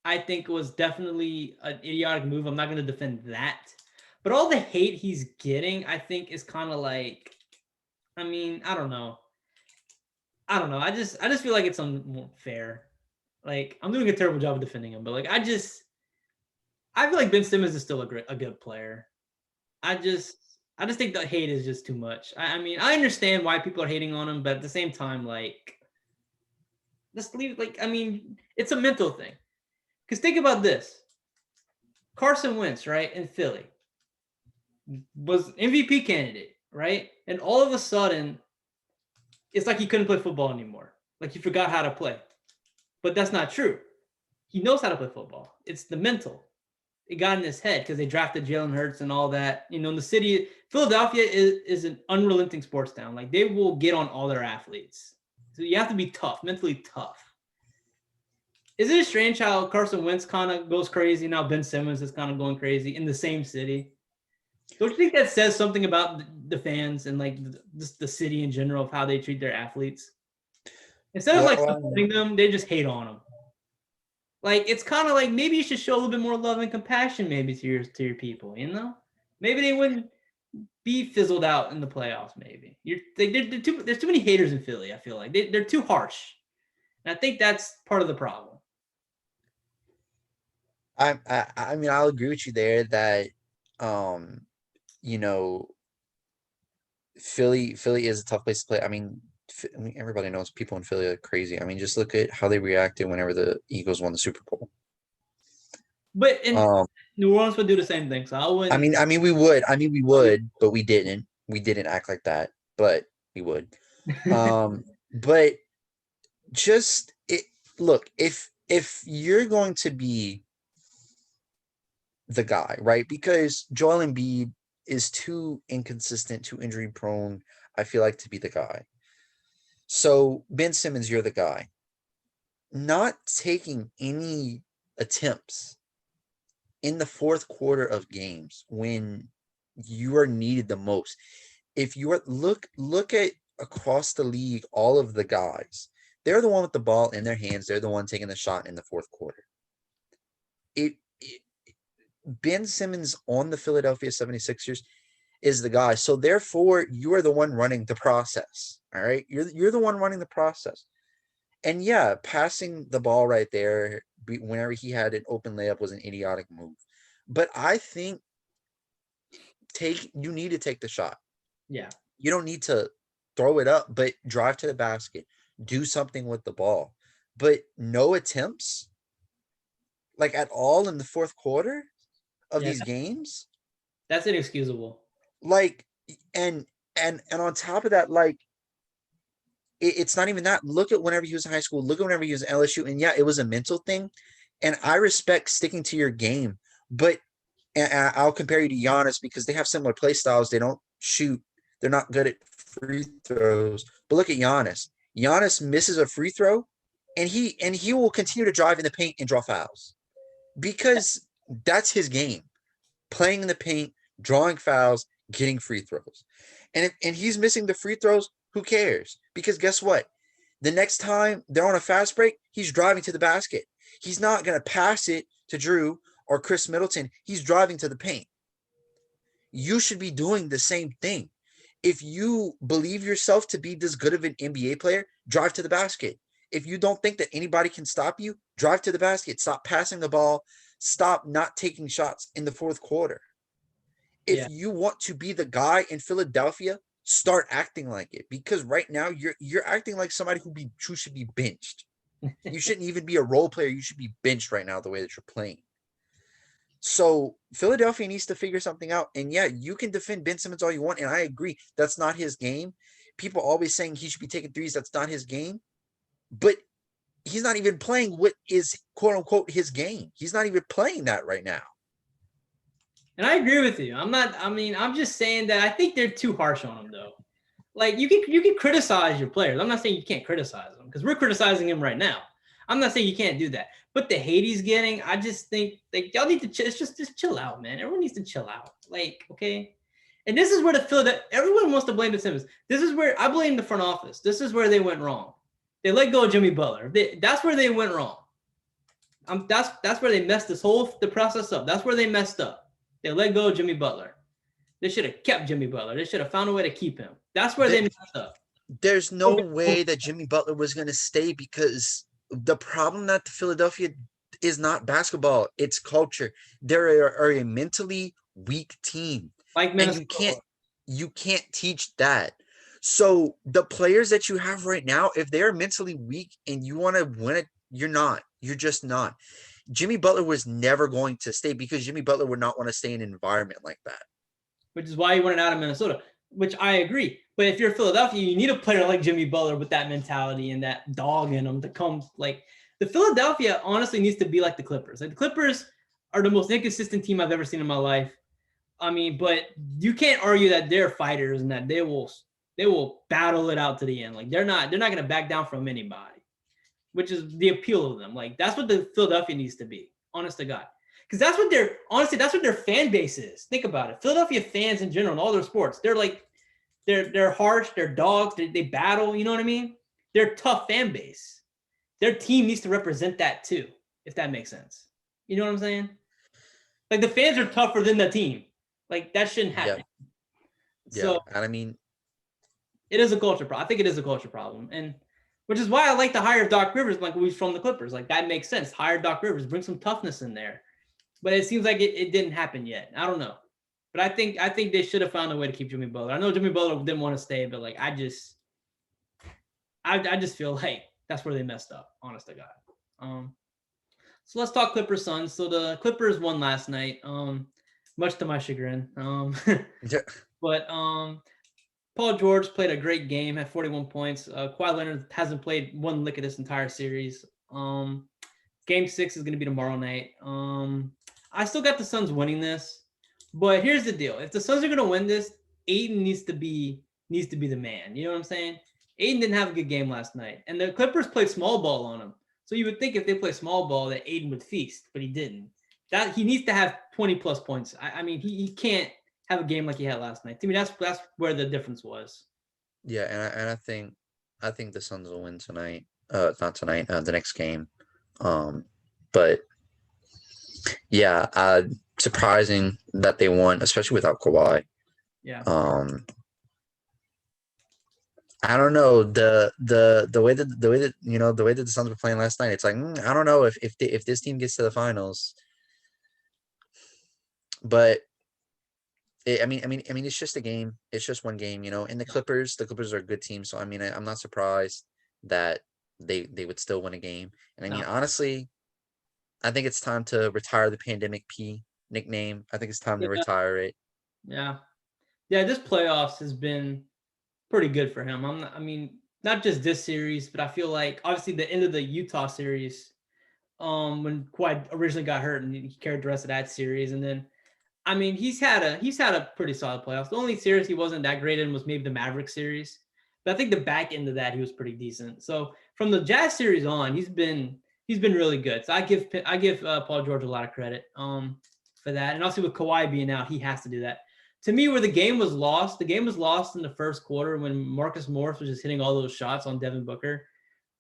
I think was definitely an idiotic move. I'm not going to defend that, but all the hate he's getting, I think, is kind of like, I mean, I don't know. I don't know. I just feel like it's unfair. Like, I'm doing a terrible job of defending him, but like I feel like Ben Simmons is still a good player. I just think the hate is just too much. I mean, I understand why people are hating on him, but at the same time, like, just leave. Like, I mean, it's a mental thing. Because think about this: Carson Wentz, right, in Philly, was MVP candidate, right, and all of a sudden, it's like he couldn't play football anymore. Like he forgot how to play. But that's not true. He knows how to play football. It's the mental. It got in his head because they drafted Jalen Hurts and all that. You know, in the city, Philadelphia is an unrelenting sports town. Like they will get on all their athletes. So you have to be tough, mentally tough. Isn't it strange how Carson Wentz kind of goes crazy now? Ben Simmons is kind of going crazy in the same city. Don't you think that says something about the fans and like just the city in general of how they treat their athletes? Instead of like supporting them, they just hate on them. Like it's kind of like maybe you should show a little bit more love and compassion, maybe to your people. You know, maybe they wouldn't be fizzled out in the playoffs. Maybe there's too many haters in Philly. I feel like they're too harsh, and I think that's part of the problem. I mean, I'll agree with you there that, you know, Philly is a tough place to play. I mean, everybody knows people in Philly are crazy. I mean, just look at how they reacted whenever the Eagles won the Super Bowl. But New Orleans would do the same thing. So I wouldn't. I mean, we would, but we didn't. We didn't act like that, but we would. But just look, if you're going to be the guy, right? Because Joel Embiid is too inconsistent, too injury prone, I feel like, to be the guy. So Ben Simmons, you're the guy. Not taking any attempts in the fourth quarter of games when you are needed the most. If you are look at across the league, all of the guys, they're the one with the ball in their hands. They're the one taking the shot in the fourth quarter. Ben Simmons on the Philadelphia 76ers is the guy. So therefore, you are the one running the process. All right. You're the one running the process. And yeah, passing the ball right there whenever he had an open layup was an idiotic move. But I think you need to take the shot. Yeah. You don't need to throw it up, but drive to the basket. Do something with the ball. But no attempts, like at all in the fourth quarter of these games. That's inexcusable. Like, and on top of that, like, it's not even that. Look at whenever he was in high school. Look at whenever he was in LSU. And yeah, it was a mental thing. And I respect sticking to your game. But I'll compare you to Giannis because they have similar play styles. They don't shoot. They're not good at free throws. But look at Giannis. Giannis misses a free throw, and he will continue to drive in the paint and draw fouls because that's his game. Playing in the paint, drawing fouls, getting free throws. And he's missing the free throws, who cares? Because guess what? The next time they're on a fast break, he's driving to the basket. He's not going to pass it to Drew or Chris Middleton. He's driving to the paint. You should be doing the same thing. If you believe yourself to be this good of an NBA player, drive to the basket. If you don't think that anybody can stop you, drive to the basket. Stop passing the ball. Stop not taking shots in the fourth quarter. If you want to be the guy in Philadelphia, start acting like it. Because right now you're acting like somebody who should be benched. You shouldn't even be a role player. You should be benched right now the way that you're playing. So Philadelphia needs to figure something out. And yeah, you can defend Ben Simmons all you want. And I agree. That's not his game. People always saying he should be taking threes. That's not his game. But he's not even playing what is quote unquote his game. He's not even playing that right now. And I agree with you. I'm just saying that I think they're too harsh on him though. Like you can criticize your players. I'm not saying you can't criticize them because we're criticizing him right now. I'm not saying you can't do that. But the hate he's getting, I just think like y'all need to just chill out, man. Everyone needs to chill out. Like, okay. And this is where everyone wants to blame the Simmons. This is where I blame the front office. This is where they went wrong. They let go of Jimmy Butler. That's where they went wrong. That's where they messed the process up. That's where they messed up. They let go of Jimmy Butler. They should have kept Jimmy Butler. They should have found a way to keep him. That's where they messed up. there's no Okay. way that Jimmy Butler was going to stay because the problem that the Philadelphia is not basketball, it's culture. Are a mentally weak team, Like and Minnesota. you can't teach that. So the players that you have right now, if they are mentally weak and you want to win it, you're not. You're just not. Jimmy Butler was never going to stay because Jimmy Butler would not want to stay in an environment like that. Which is why he wanted out of Minnesota, which I agree. But if you're Philadelphia, you need a player like Jimmy Butler with that mentality and that dog in him to come. Like the Philadelphia honestly needs to be like the Clippers. Like the Clippers are the most inconsistent team I've ever seen in my life. I mean, but you can't argue that they're fighters and that they will battle it out to the end. Like they're not going to back down from anybody, which is the appeal of them. Like that's what the Philadelphia needs to be, honest to God. Because that's what their fan base is. Think about it. Philadelphia fans in general in all their sports, they're like they're harsh, they're dogs, they battle, you know what I mean? They're a tough fan base. Their team needs to represent that too, if that makes sense. You know what I'm saying? Like the fans are tougher than the team. Like that shouldn't Yeah, happen. yeah, So and I mean, it is a culture problem. I think it is a culture problem. And which is why I like to hire Doc Rivers, like who's from the Clippers. Like that makes sense. Hire Doc Rivers, bring some toughness in there. But it seems like it didn't happen yet. I don't know. But I think they should have found a way to keep Jimmy Butler. I know Jimmy Butler didn't want to stay, but like I just feel like that's where they messed up, honest to God. Um so let's talk Clippers Suns. So the Clippers won last night, much to my chagrin. yeah, But Paul George played a great game, had 41 points. Kawhi Leonard hasn't played one lick of this entire series. Game 6 is going to be tomorrow night. I still got the Suns winning this, but here's the deal: if the Suns are going to win this, Aiden needs to be the man. You know what I'm saying? Aiden didn't have a good game last night, and the Clippers played small ball on him. So you would think if they play small ball that Aiden would feast, but he didn't. That he needs to have 20 plus points. I mean, he can't have a game like he had last night. To me, that's where the difference was. yeah, and I think the Suns will win tonight. Not tonight. The next game. But yeah, surprising that they won, especially without Kawhi. Yeah. Um, I don't know the way that the way that the Suns were playing last night. It's like I don't know if this team gets to the finals, but it's just a game. It's just one game, And the Clippers are a good team, so I'm not surprised that they would still win a game. And No. honestly, I think it's time to retire the Pandemic P nickname. I think it's time to Yeah. retire it. Yeah. Yeah. This playoffs has been pretty good for him. Not just this series, but I feel like obviously the end of the Utah series, when Kawhi originally got hurt and he carried the rest of that series, and then he's had a pretty solid playoffs. The only series he wasn't that great in was maybe the Maverick series, but I think the back end of that he was pretty decent. So from the Jazz series on, he's been really good. So I give Paul George a lot of credit for that, and also with Kawhi being out, he has to do that. To me, where the game was lost in the first quarter when Marcus Morris was just hitting all those shots on Devin Booker,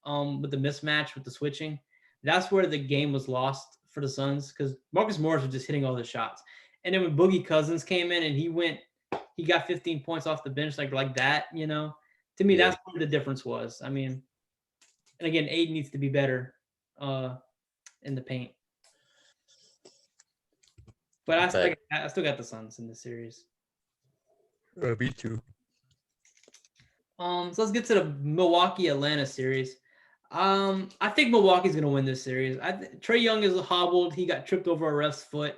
with the mismatch with the switching. That's where the game was lost for the Suns because Marcus Morris was just hitting all the shots. And then when Boogie Cousins came in and he got 15 points off the bench like that, To me, Yeah. that's where the difference was. And again, Aiden needs to be better in the paint. But I still got the Suns in this series. Me too. So let's get to the Milwaukee Atlanta series. I think Milwaukee's gonna win this series. Trae Young is hobbled. He got tripped over a ref's foot.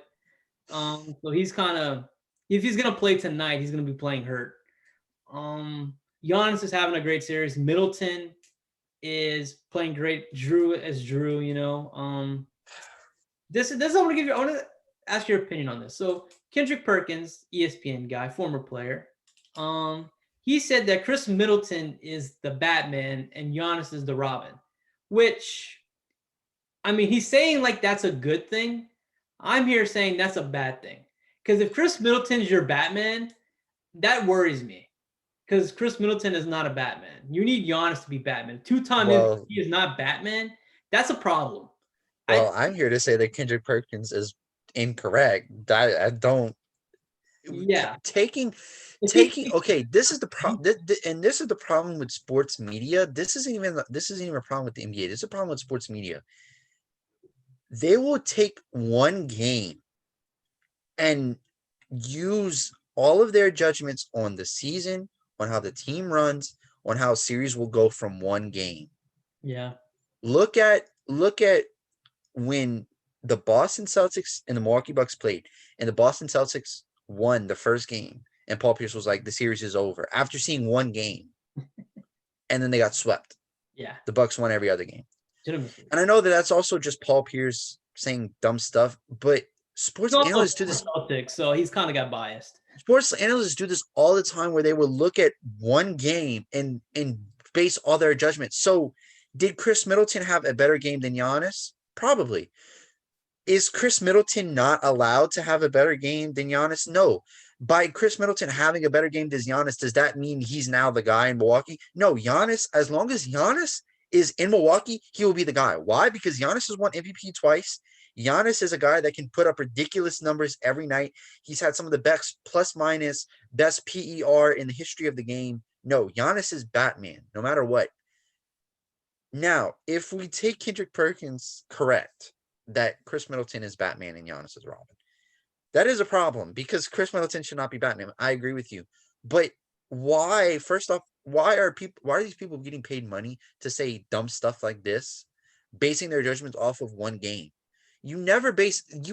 So he's kind of if he's gonna play tonight, he's gonna be playing hurt. Giannis is having a great series. Middleton is playing great. Drew. This is I want to ask your opinion on this. So Kendrick Perkins, ESPN guy, former player. He said that Chris Middleton is the Batman and Giannis is the Robin, which, he's saying like that's a good thing. I'm here saying that's a bad thing. Because if Chris Middleton is your Batman, that worries me. Because Chris Middleton is not a Batman. You need Giannis to be Batman. Two-time Well, MVP is not Batman. That's a problem. I'm here to say that Kendrick Perkins is incorrect. I don't. Yeah. taking okay, this is the problem, and this is the problem with sports media. This isn't even a problem with the NBA. This is a problem with sports media. They will take one game and use all of their judgments on the season, on how the team runs, on how series will go from one game. Yeah. Look at when the Boston Celtics and the Milwaukee Bucks played, and the Boston Celtics won the first game, and Paul Pierce was like, the series is over after seeing one game, and then they got swept. Yeah. The Bucks won every other game. Legitimately. And I know that that's also just Paul Pierce saying dumb stuff, but sports analysts do this. Celtics, so he's kind of got biased. Sports analysts do this all the time, where they will look at one game and base all their judgments. So, did Chris Middleton have a better game than Giannis? Probably. Is Chris Middleton not allowed to have a better game than Giannis? No. By Chris Middleton having a better game than Giannis, does that mean he's now the guy in Milwaukee? No, Giannis, as long as Giannis is in Milwaukee, he will be the guy. Why? Because Giannis has won MVP twice. Giannis is a guy that can put up ridiculous numbers every night. He's had some of the best plus-minus, best PER in the history of the game. No, Giannis is Batman, no matter what. Now, if we take Kendrick Perkins correct, that Chris Middleton is Batman and Giannis is Robin, that is a problem, because Chris Middleton should not be Batman. I agree with you. But why, first off, why are these people getting paid money to say dumb stuff like this, basing their judgments off of one game? You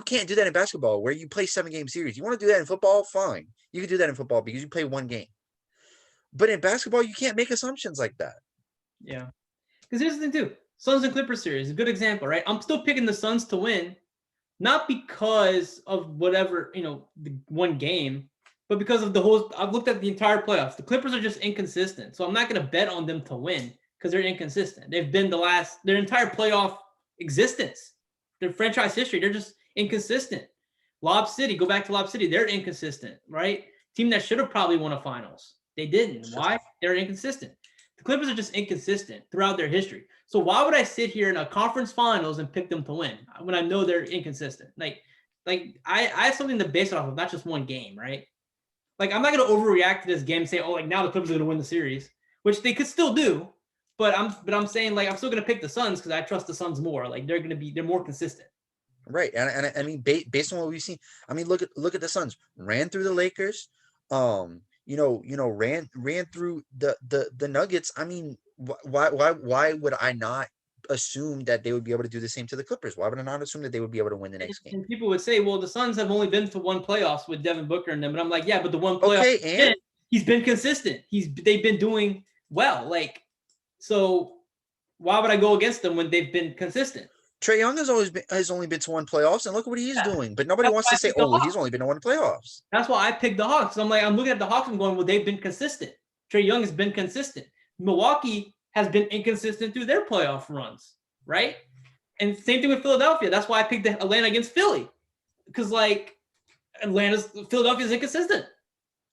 can't do that in basketball, where you play 7-game series. You want to do that in football? Fine. You can do that in football because you play one game. But in basketball, you can't make assumptions like that. Yeah. Because here's the thing too. Suns and Clippers series, a good example, right? I'm still picking the Suns to win, not because of whatever, the one game, but because of the whole. I've looked at the entire playoffs. The Clippers are just inconsistent, so I'm not going to bet on them to win because they're inconsistent. They've been their entire playoff existence, their franchise history. They're just inconsistent. Lob City, go back to Lob City. They're inconsistent, right? Team that should have probably won a finals. They didn't. Why? They're inconsistent. The Clippers are just inconsistent throughout their history. So why would I sit here in a conference finals and pick them to win when I know they're inconsistent? Like I have something to base it off of, not just one game, right? Like, I'm not going to overreact to this game and say, oh, like, now the Clippers are going to win the series, which they could still do. But I'm saying, like, I'm still going to pick the Suns because I trust the Suns more. Like, they're more consistent. Right. And I mean, based on what we've seen, I mean, look at the Suns. Ran through the Lakers. Ran through the Nuggets. I mean, why would I not assume that they would be able to do the same to the Clippers? Why would I not assume that they would be able to win the next game? And people would say, well, the Suns have only been to one playoffs with Devin Booker and them. But I'm like, yeah, but the one playoff, he's been consistent. They've been doing well. Like, so why would I go against them when they've been consistent? Trae Young has only been to one playoffs, and look what he's doing. But nobody wants to say, oh, well, he's only been to one playoffs. That's why I picked the Hawks. I'm looking at the Hawks and going, well, they've been consistent. Trae Young has been consistent. Milwaukee has been inconsistent through their playoff runs, right? And same thing with Philadelphia. That's why I picked Atlanta against Philly, because like Philadelphia's inconsistent.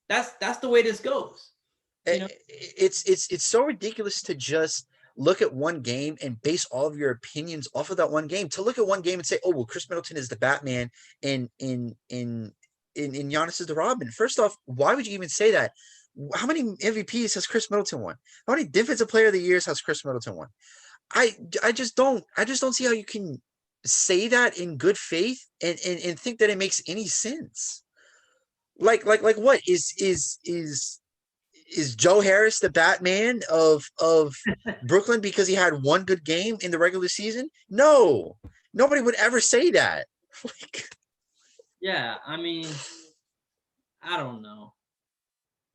That's the way this goes. It's so ridiculous to just look at one game and base all of your opinions off of that one game. To look at one game and say, oh, well, Chris Middleton is the Batman and Giannis is the Robin. First off, why would you even say that? How many MVPs has Chris Middleton won? How many Defensive Player of the Years has Chris Middleton won? I just don't see how you can say that in good faith and think that it makes any sense. Like what is Joe Harris the Batman of Brooklyn because he had one good game in the regular season? No, nobody would ever say that. Yeah, I mean, I don't know.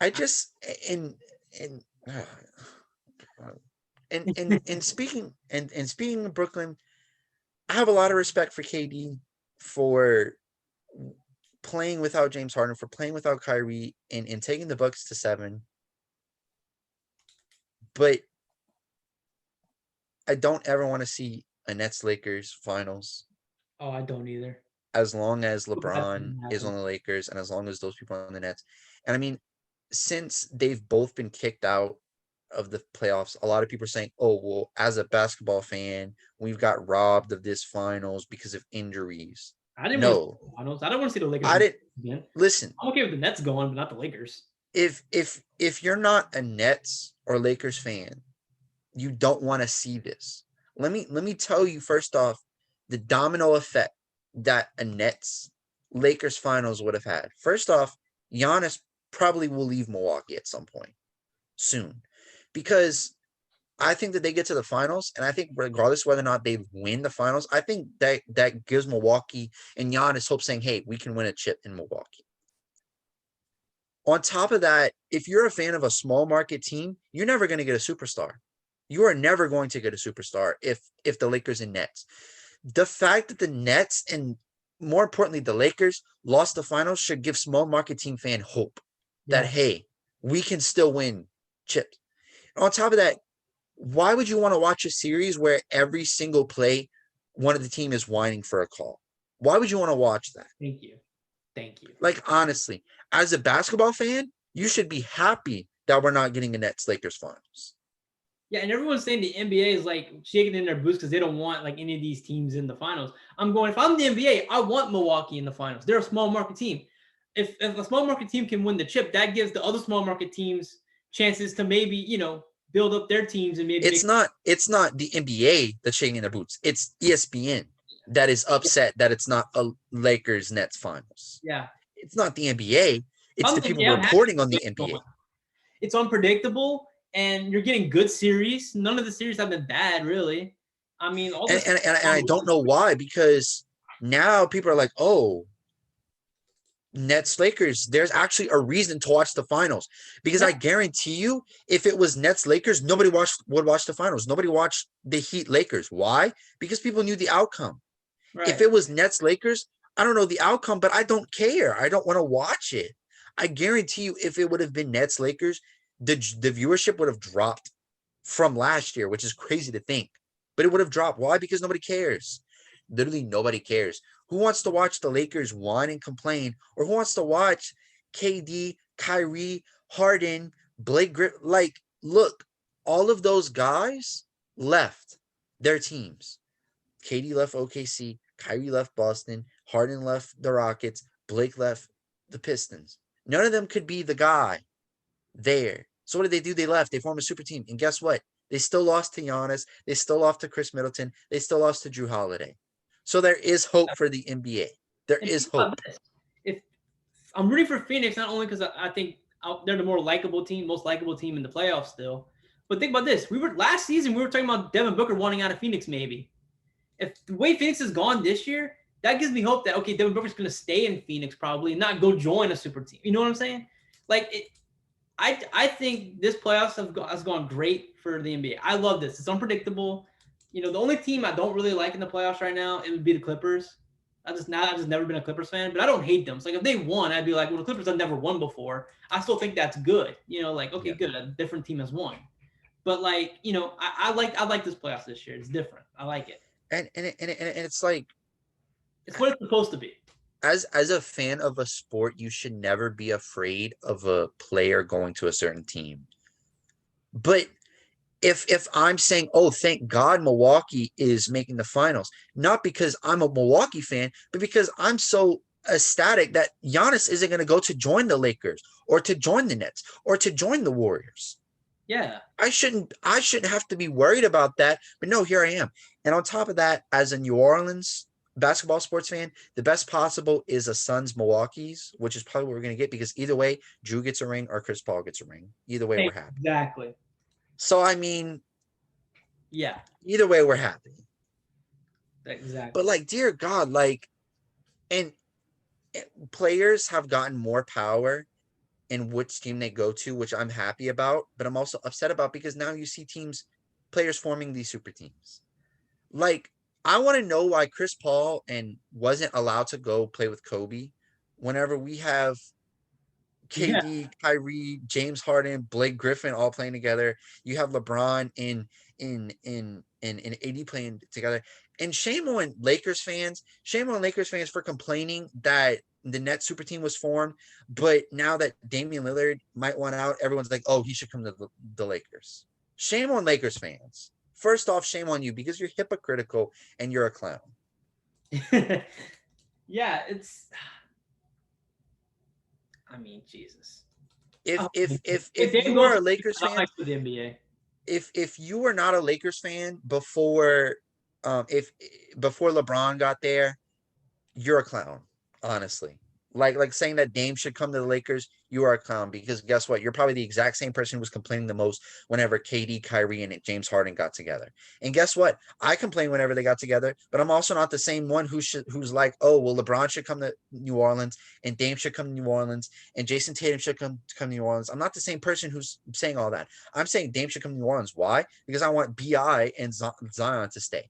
I just and speaking of Brooklyn, I have a lot of respect for KD for playing without James Harden, for playing without Kyrie, and taking the Bucks to 7. But I don't ever want to see a Nets-Lakers finals. Oh, I don't either. As long as LeBron is on the Lakers and as long as those people are on the Nets. And I mean, since they've both been kicked out of the playoffs, a lot of people are saying, oh, well, as a basketball fan, we've got robbed of this finals because of injuries. I didn't want to see No, the finals. I don't want to see the Lakers I didn't. again. Listen, I'm okay with the Nets going, but not the Lakers. if you're not a Nets or Lakers fan, you don't want to see this. Let me tell you first off the domino effect that a Nets Lakers finals would have had. First off, Giannis probably will leave Milwaukee at some point soon because I think that they get to the finals, and I think regardless whether or not they win the finals, I think that gives Milwaukee and Giannis hope saying, hey, we can win a chip in Milwaukee. On top of that, if you're a fan of a small market team, you're never going to get a superstar. You are never going to get a superstar if the Lakers and Nets. The fact that the Nets and more importantly the Lakers lost the finals should give small market team fan hope that hey, we can still win chips. On top of that, why would you want to watch a series where every single play one of the team is whining for a call? Why would you want to watch that? Thank you. Like honestly, as a basketball fan, you should be happy that we're not getting a Nets Lakers finals. Yeah, and everyone's saying the NBA is like shaking in their boots because they don't want like any of these teams in the finals. I'm going, if I'm the NBA, I want Milwaukee in the finals. They're a small market team. If a small market team can win the chip, that gives the other small market teams chances to maybe, build up their teams and maybe it's not the NBA that's shaking in their boots. It's ESPN that is upset that it's not a Lakers Nets finals. Yeah. It's not the NBA. It's the people reporting on the NBA. It's unpredictable, and you're getting good series. None of the series have been bad, really. I mean, all this and I don't know why, because now people are like, oh, Nets Lakers, there's actually a reason to watch the finals, because I guarantee you, if it was Nets Lakers, nobody would watch the finals. Nobody watched the Heat Lakers. Why? Because people knew the outcome. Right. If it was Nets Lakers, I don't know the outcome, but I don't care. I don't want to watch it. I guarantee you, if it would have been Nets Lakers, the viewership would have dropped from last year, which is crazy to think. But it would have dropped. Why? Because nobody cares. Literally nobody cares. Who wants to watch the Lakers whine and complain? Or who wants to watch KD, Kyrie, Harden, Blake Griffin? Like, look, all of those guys left their teams. KD left OKC, Kyrie left Boston, Harden left the Rockets, Blake left the Pistons. None of them could be the guy there. So what did they do? They left. They formed a super team. And guess what? They still lost to Giannis. They still lost to Chris Middleton. They still lost to Drew Holiday. So there is hope for the NBA. There is hope. If I'm rooting for Phoenix, not only because I think they're the more likable team, most likable team in the playoffs still, but think about this. Last season, we were talking about Devin Booker wanting out of Phoenix maybe. If the way Phoenix has gone this year, that gives me hope that, okay, Devin Booker's going to stay in Phoenix probably and not go join a super team. You know what I'm saying? I think this playoffs has gone great for the NBA. I love this. It's unpredictable. The only team I don't really like in the playoffs right now, it would be the Clippers. I've just never been a Clippers fan, but I don't hate them. So if they won, I'd be like, well, the Clippers have never won before. I still think that's good. Good, a different team has won. But I like this playoffs this year. It's different. I like it. And it's like, it's what it's supposed to be. As a fan of a sport, you should never be afraid of a player going to a certain team. But if I'm saying, oh, thank God Milwaukee is making the finals, not because I'm a Milwaukee fan, but because I'm so ecstatic that Giannis isn't going to go to join the Lakers or to join the Nets or to join the Warriors. Yeah. I shouldn't have to be worried about that. But no, here I am. And on top of that, as a New Orleans basketball sports fan, the best possible is a Suns Milwaukee's, which is probably what we're going to get, because either way, Drew gets a ring or Chris Paul gets a ring. Either way, we're happy. Exactly. So, I mean, yeah, either way, we're happy. Exactly. But dear God, and players have gotten more power in which team they go to, which I'm happy about, but I'm also upset about, because now you see players forming these super teams. I want to know why Chris Paul wasn't allowed to go play with Kobe whenever we have KD, Kyrie, James Harden, Blake Griffin all playing together. You have LeBron and AD playing together. And shame on Lakers fans for complaining that the Nets super team was formed. But now that Damian Lillard might want out, everyone's like, oh, he should come to the Lakers. Shame on Lakers fans. First off, shame on you, because you're hypocritical and you're a clown. Yeah, it's. I mean, Jesus. If Oh, if if if if Dame you goes are to a Lakers I'm fan, next to the NBA. if you were not a Lakers fan before, if before LeBron got there, you're a clown, honestly. Like saying that Dame should come to the Lakers, you are a clown because guess what? You're probably the exact same person who was complaining the most whenever KD, Kyrie, and James Harden got together. And guess what? I complain whenever they got together, but I'm also not the same one who's like, oh well, LeBron should come to New Orleans and Dame should come to New Orleans and Jason Tatum should come to New Orleans. I'm not the same person who's saying all that. I'm saying Dame should come to New Orleans. Why? Because I want Bi and Zion to stay.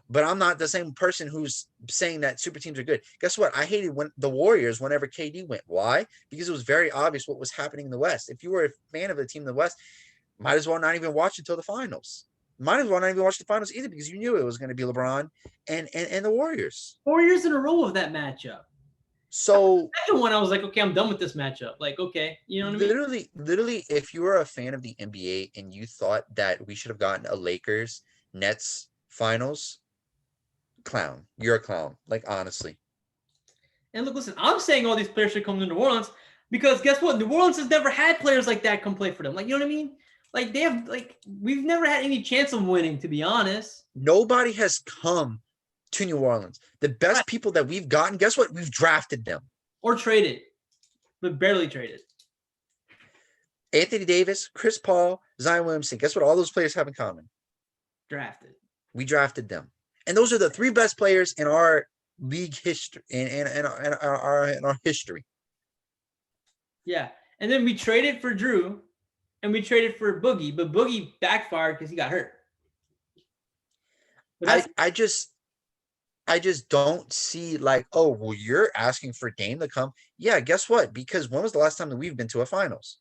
But I'm not the same person who's saying that super teams are good. Guess what? I hated when the Warriors whenever KD went. Why? Because it was very obvious what was happening in the West. If you were a fan of the team in the West, might as well not even watch until the finals. Might as well not even watch the finals either because you knew it was going to be LeBron and the Warriors. 4 years in a row of that matchup. So Second one, I was like, okay, I'm done with this matchup. Like, okay, you know what I mean? literally, if you were a fan of the NBA and you thought that we should have gotten a Lakers Nets finals, clown. You're a clown. Like honestly. And look, listen, I'm saying all these players should come to New Orleans because guess what? New Orleans has never had players like that come play for them. Like, you know what I mean? Like they have, like we've never had any chance of winning, to be honest. Nobody has come to New Orleans. The best Right. people that we've gotten, guess what? We've drafted them. Or traded, but barely traded. Anthony Davis, Chris Paul, Zion Williamson. Guess what all those players have in common? Drafted. We drafted them. And those are the three best players in our league history, in our history. Yeah. And then we traded for Drew and we traded for Boogie, but Boogie backfired because he got hurt. But I just don't see like, oh, well, you're asking for Dame to come. Yeah, guess what? Because when was the last time that we've been to a finals?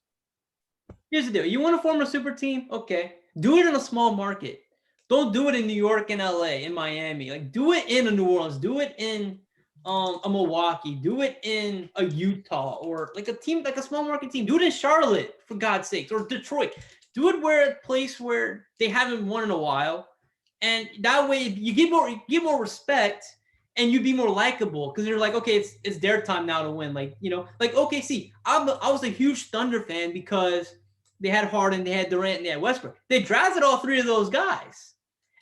here's the deal. You want to form a super team? Okay. Do it in a small market. Don't do it in New York and LA, in Miami. Like do it in a New Orleans. Do it in a Milwaukee. Do it in a Utah or like a team, like a small market team. Do it in Charlotte, for God's sakes, or Detroit. Do it where a place where they haven't won in a while. And that way you give more respect and you be more likable because you're like, okay, it's their time now to win. Like, you know, like OKC. I was a huge Thunder fan because they had Harden, they had Durant, and they had Westbrook. They drafted all three of those guys.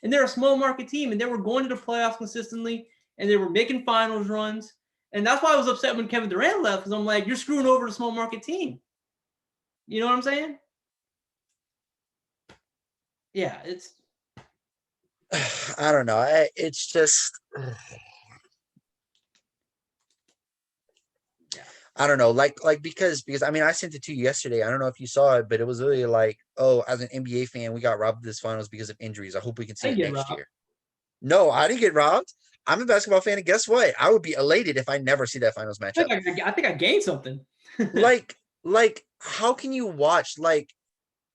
And they're a small market team, and they were going to the playoffs consistently, and they were making finals runs. And that's why I was upset when Kevin Durant left, because I'm like, you're screwing over the small market team. You know what I'm saying? Yeah, it's. I don't know. It's just. I don't know, like because I mean I sent it to you yesterday. I don't know if you saw it, but it was really like, oh, as an NBA fan, we got robbed of this finals because of injuries. I hope we can see it next year. No, I didn't get robbed. I'm a basketball fan, and guess what? I would be elated if I never see that finals matchup. I think I gained something. like how can you watch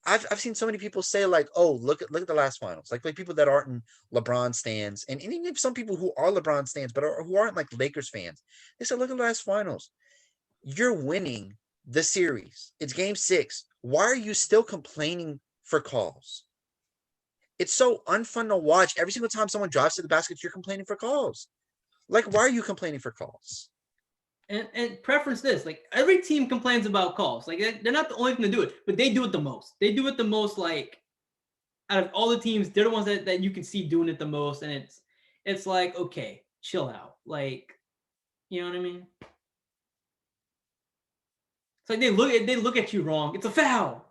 I've seen so many people say like, oh, look at the last finals. Like people that aren't in LeBron stands, and even some people who are LeBron stands, but who aren't like Lakers fans. They said, look at the last finals. You're winning the series. It's game 6. Why are you still complaining for calls? It's so unfun to watch. Every single time someone drives to the basket, you're complaining for calls. Like, why are you complaining for calls? And preference this, like every team complains about calls. Like they're not the only thing to do it, but they do it the most. They do it the most. Like out of all the teams, they're the ones that you can see doing it the most. And it's like, okay, chill out. Like, you know what I mean? It's like they look at you wrong. It's a foul.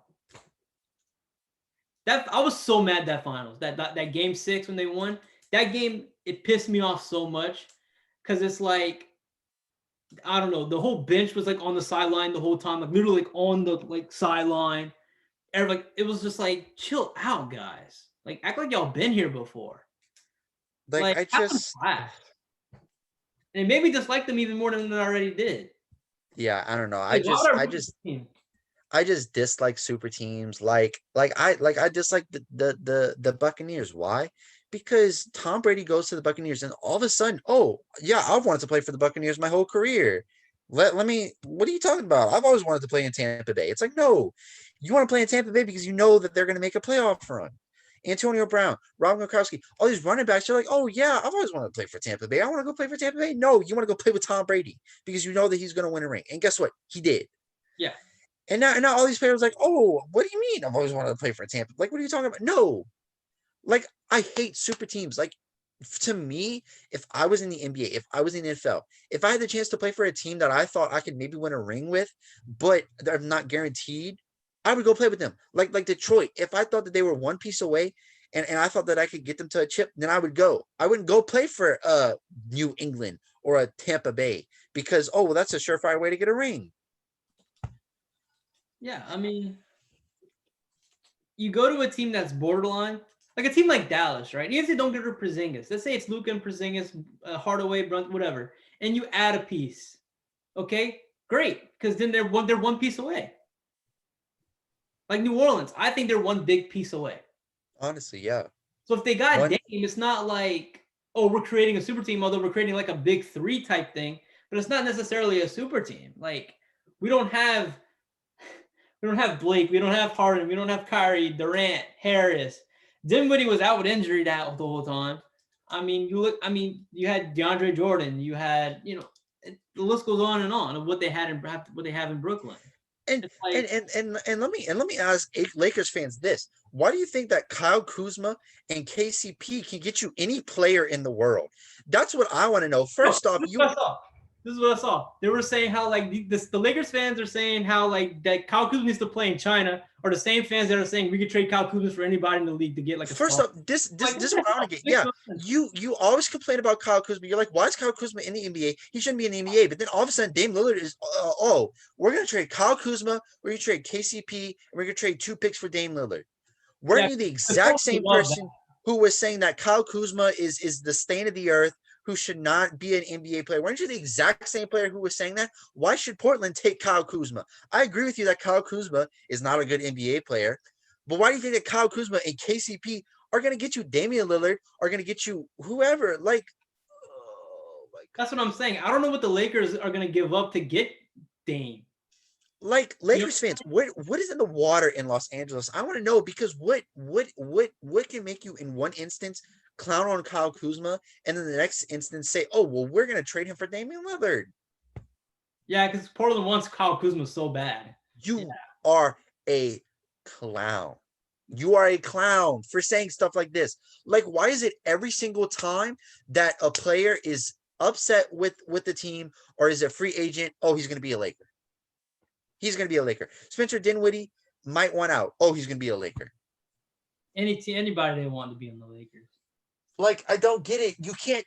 That I was so mad that finals. That game 6 when they won. That game, it pissed me off so much. Cause it's like, I don't know, the whole bench was like on the sideline the whole time, like literally like on the like sideline. And like it was just like, chill out, guys. Like act like y'all been here before. Like I just and it made me dislike them even more than I already did. Yeah, I don't know. Like, I just dislike super teams. I dislike the Buccaneers. Why? Because Tom Brady goes to the Buccaneers and all of a sudden, oh yeah, I've wanted to play for the Buccaneers my whole career. Let me. What are you talking about? I've always wanted to play in Tampa Bay. It's like, no, you want to play in Tampa Bay because you know that they're going to make a playoff run. Antonio Brown, Rob Gronkowski, all these running backs. You're like, oh yeah, I've always wanted to play for Tampa Bay. I want to go play for Tampa Bay. No, you want to go play with Tom Brady because you know that he's going to win a ring. And guess what? He did. Yeah. And now all these players are like, oh, what do you mean? I've always wanted to play for Tampa. Like, what are you talking about? No, like I hate super teams. Like to me, if I was in the NBA, if I was in the NFL, if I had the chance to play for a team that I thought I could maybe win a ring with, but they're not guaranteed, I would go play with them. Like Detroit, if I thought that they were one piece away and I thought that I could get them to a chip, then I would go. I wouldn't go play for New England or a Tampa Bay because, oh, well, that's a surefire way to get a ring. Yeah, I mean, you go to a team that's borderline, like a team like Dallas, right? Even if they don't get rid of Porzingis, let's say it's Luka and Porzingis, Hardaway, Brunt, whatever, and you add a piece, okay, great, because then they're one piece away. Like New Orleans, I think they're one big piece away. Honestly, yeah. So if they got Dame, it's not like, oh, we're creating a super team, although we're creating like a big three type thing, but it's not necessarily a super team. Like we don't have Blake, we don't have Harden, we don't have Kyrie, Durant, Harris. Dinwiddie was out with injury the whole time. I mean, you had DeAndre Jordan, you had, the list goes on of what they have in Brooklyn. And let me ask Lakers fans this: why do you think that Kyle Kuzma and KCP can get you any player in the world? That's what I want to know. First off, this is what I saw. They were saying how like the Lakers fans are saying how like that Kyle Kuzma needs to play in China, or the same fans that are saying we could trade Kyle Kuzma for anybody in the league to get like a first star. up, this is what I want to get. Yeah, you always complain about Kyle Kuzma. You're like, why is Kyle Kuzma in the NBA? He shouldn't be in the NBA. But then all of a sudden, Dame Lillard is we're gonna trade Kyle Kuzma, we're gonna trade KCP, and we're gonna trade 2 picks for Dame Lillard. Weren't you the exact same person who was saying that Kyle Kuzma is the stain of the earth, who should not be an NBA player? Weren't you the exact same player who was saying that? Why should Portland take Kyle Kuzma? I agree with you that Kyle Kuzma is not a good NBA player, but why do you think that Kyle Kuzma and KCP are going to get you Damian Lillard, are going to get you whoever? Like, oh my God. That's what I'm saying. I don't know what the Lakers are going to give up to get Dame. Like Lakers fans, what is in the water in Los Angeles? I want to know, because what can make you in one instance clown on Kyle Kuzma and then the next instance say, oh, well, we're going to trade him for Damian Lillard? Yeah, because Portland wants Kyle Kuzma so bad. You are a clown. You are a clown for saying stuff like this. Like, why is it every single time that a player is upset with the team or is a free agent, oh, he's going to be a Laker? He's going to be a Laker. Spencer Dinwiddie might want out. Oh, he's going to be a Laker. Anybody they want to be in the Lakers. Like, I don't get it. You can't.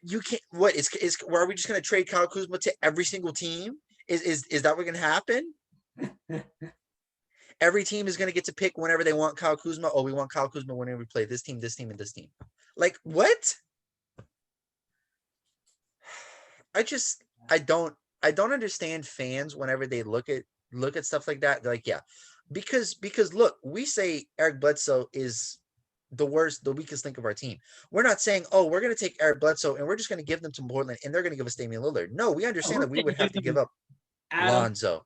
What is? Are we just going to trade Kyle Kuzma to every single team? Is that what's going to happen? Every team is going to get to pick whenever they want Kyle Kuzma. Oh, we want Kyle Kuzma whenever we play this team, and this team. Like, what? I don't understand fans whenever they look at stuff like that. They're like, yeah, because look, we say Eric Bledsoe is the weakest link of our team. We're not saying, oh, we're going to take Eric Bledsoe and we're just going to give them to Portland and they're going to give us Damian Lillard. No, we understand that we would have to give up Lonzo,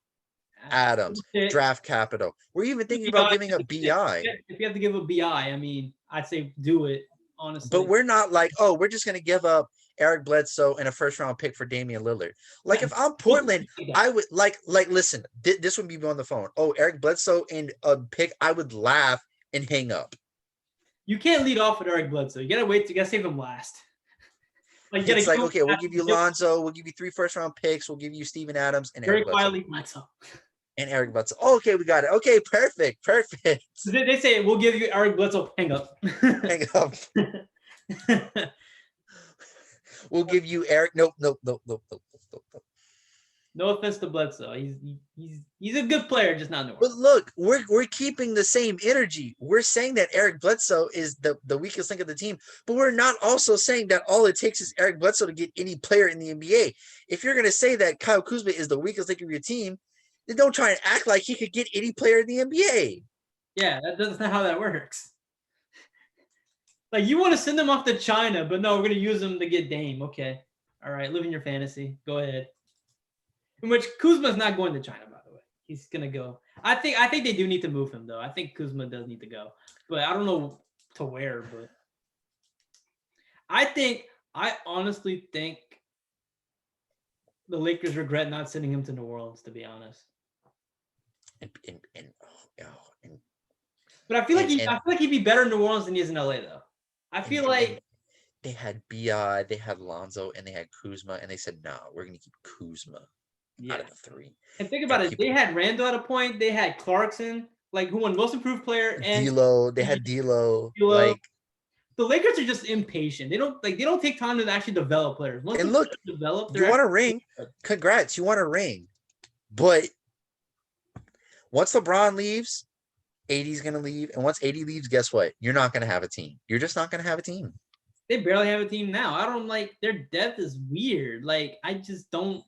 Adams, draft capital. We're even thinking about giving up BI. If you have to give up BI, I mean, I'd say do it, honestly. But we're not like, oh, we're just going to give up Eric Bledsoe and a first-round pick for Damian Lillard. Like, if I'm Portland, I would like listen, this would be on the phone. Oh, Eric Bledsoe and a pick, I would laugh and hang up. You can't lead off with Eric Bledsoe. You gotta save him last. It's like, okay, we'll give you Lonzo, we'll give you 3 first-round picks, we'll give you Steven Adams and Eric Bledsoe. And Eric Bledsoe. Oh, okay, we got it. Okay, perfect. So they say we'll give you Eric Bledsoe. Hang up. Hang up. We'll give you Eric. Nope. No offense to Bledsoe. He's a good player, just not New Orleans. But look, we're keeping the same energy. We're saying that Eric Bledsoe is the weakest link of the team, but we're not also saying that all it takes is Eric Bledsoe to get any player in the NBA. If you're going to say that Kyle Kuzma is the weakest link of your team, then don't try and act like he could get any player in the NBA. Yeah, that's not how that works. Like, you want to send them off to China, but no, we're going to use them to get Dame. Okay. All right. Live in your fantasy. Go ahead. In which Kuzma's not going to China, by the way. He's going to go. I think they do need to move him, though. I think Kuzma does need to go. But I don't know to wear, but I honestly think the Lakers regret not sending him to New Orleans, to be honest. But I feel like he'd be better in New Orleans than he is in LA, though. I feel like they had Bi, they had Lonzo, and they had Kuzma, and they said, "No, we're gonna keep Kuzma out of the 3." And think about it, they had Randall at a point, they had Clarkson, like who won Most Improved Player, and D'Lo. They had D'Lo. Like the Lakers are just impatient. They don't take time to actually develop players. Once and look, develop, you want a ring? Congrats, you want a ring. But once LeBron leaves, AD's gonna leave, and once AD leaves, guess what? You're not gonna have a team. You're just not gonna have a team. They barely have a team now. I don't like their depth is weird. Like I just don't.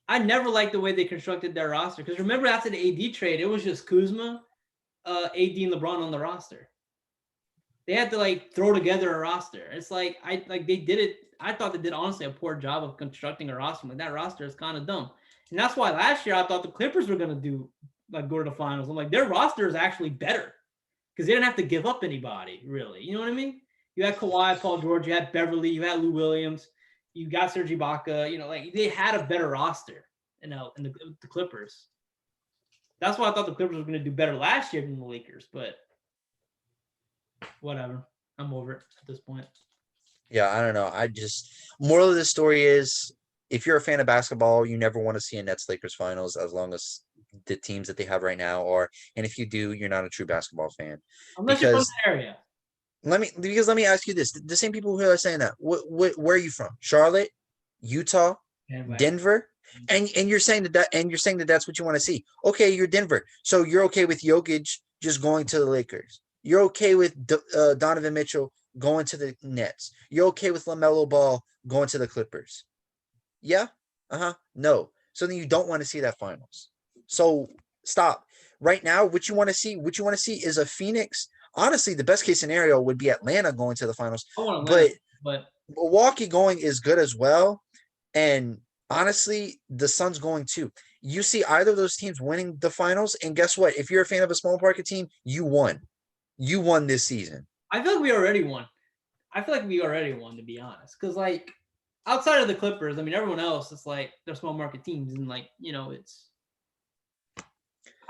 I never liked the way they constructed their roster because remember after the AD trade, it was just Kuzma, AD, and LeBron on the roster. They had to like throw together a roster. It's like they did it. I thought they did honestly a poor job of constructing a roster. Like that roster is kind of dumb, and that's why last year I thought the Clippers were gonna go to the finals. I'm like their roster is actually better because they didn't have to give up anybody really. You know what I mean? You had Kawhi, Paul George, you had Beverly, you had Lou Williams, you got Serge Ibaka. You know, like they had a better roster in the Clippers. That's why I thought the Clippers were going to do better last year than the Lakers, but whatever. I'm over it at this point. Yeah, I don't know. Moral of the story is if you're a fan of basketball, you never want to see a Nets-Lakers finals as long as the teams that they have right now are. And if you do, you're not a true basketball fan. Unless you're from the area. Let me ask you this: the same people who are saying that, where are you from? Charlotte, Utah, Denver, and you're saying that that's what you want to see. Okay, you're Denver, so you're okay with Jokic just going to the Lakers. You're okay with Donovan Mitchell going to the Nets. You're okay with LaMelo Ball going to the Clippers. Yeah, no. So then you don't want to see that finals. So stop. Right now, what you want to see is a Phoenix. Honestly, the best case scenario would be Atlanta going to the finals, but Milwaukee going is good as well. And honestly, the Suns going too. You see either of those teams winning the finals, and guess what? If you're a fan of a small market team, you won. You won this season. I feel like we already won. To be honest, because like outside of the Clippers, I mean, everyone else, it's like they're small market teams, and like it's.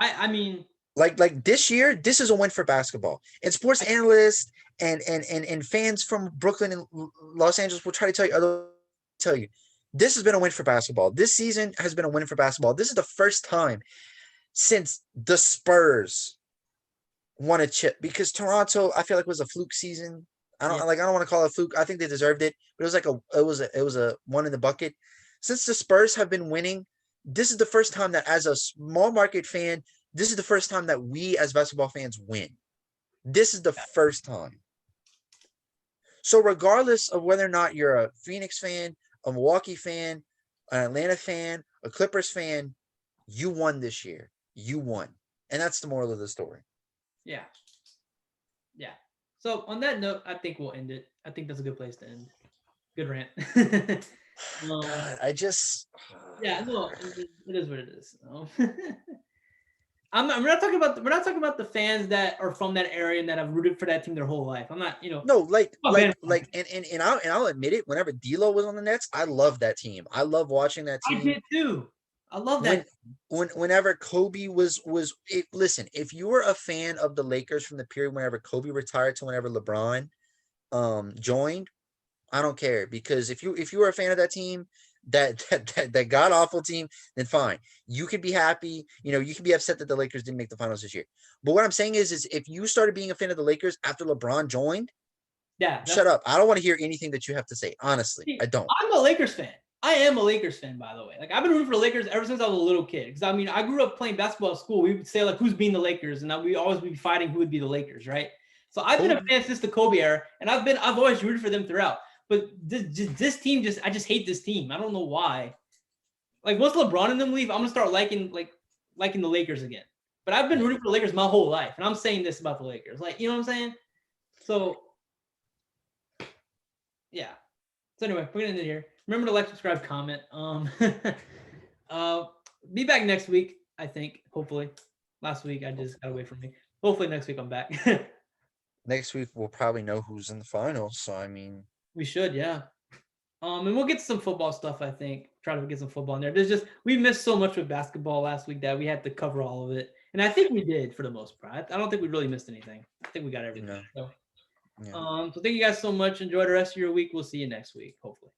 I mean. Like this year, this is a win for basketball. And sports analysts and fans from Brooklyn and Los Angeles will try to tell you, this has been a win for basketball. This season has been a win for basketball. This is the first time since the Spurs won a chip because Toronto, I feel like was a fluke season. I don't want to call it a fluke. I think they deserved it, but it was a one in the bucket. Since the Spurs have been winning, this is the first time that as a small market fan. This is the first time that we as basketball fans win. This is the first time. So regardless of whether or not you're a Phoenix fan, a Milwaukee fan, an Atlanta fan, a Clippers fan, you won this year. You won. And that's the moral of the story. Yeah. Yeah. So on that note, I think we'll end it. I think that's a good place to end. Good rant. God, yeah, no, it is what it is. We're not talking about the fans that are from that area and that have rooted for that team their whole life. I'm not, No, and I'll admit it. Whenever D'Lo was on the Nets, I loved that team. I love watching that team. I did too. I love that. Whenever Kobe was listen, if you were a fan of the Lakers from the period whenever Kobe retired to whenever LeBron joined, I don't care because if you were a fan of that team. That god awful team, then fine. You could be happy. You could be upset that the Lakers didn't make the finals this year. But what I'm saying is if you started being a fan of the Lakers after LeBron joined, shut up. I don't want to hear anything that you have to say. Honestly, I don't. I'm a Lakers fan. I am a Lakers fan, by the way. Like I've been rooting for the Lakers ever since I was a little kid. Because I mean, I grew up playing basketball at school. We would say like, who's being the Lakers, and we always be fighting who would be the Lakers, right? So I've been a fan since the Kobe era, and I've always rooted for them throughout. But this team I just hate this team. I don't know why. Like once LeBron and them leave, I'm gonna start liking the Lakers again. But I've been rooting for the Lakers my whole life, and I'm saying this about the Lakers. Like, you know what I'm saying? So yeah. So anyway, we're gonna end it here. Remember to like, subscribe, comment. Be back next week, I think. Hopefully. Last week I just got away from me. Hopefully next week I'm back. next week we'll probably know who's in the finals. So I mean, We should, yeah. And we'll get some football stuff, I think. Try to get some football in there. There's just we missed so much with basketball last week that we had to cover all of it. And I think we did for the most part. I don't think we really missed anything. I think we got everything. no, So, yeah. so thank you guys so much. Enjoy the rest of your week. We'll see you next week, hopefully.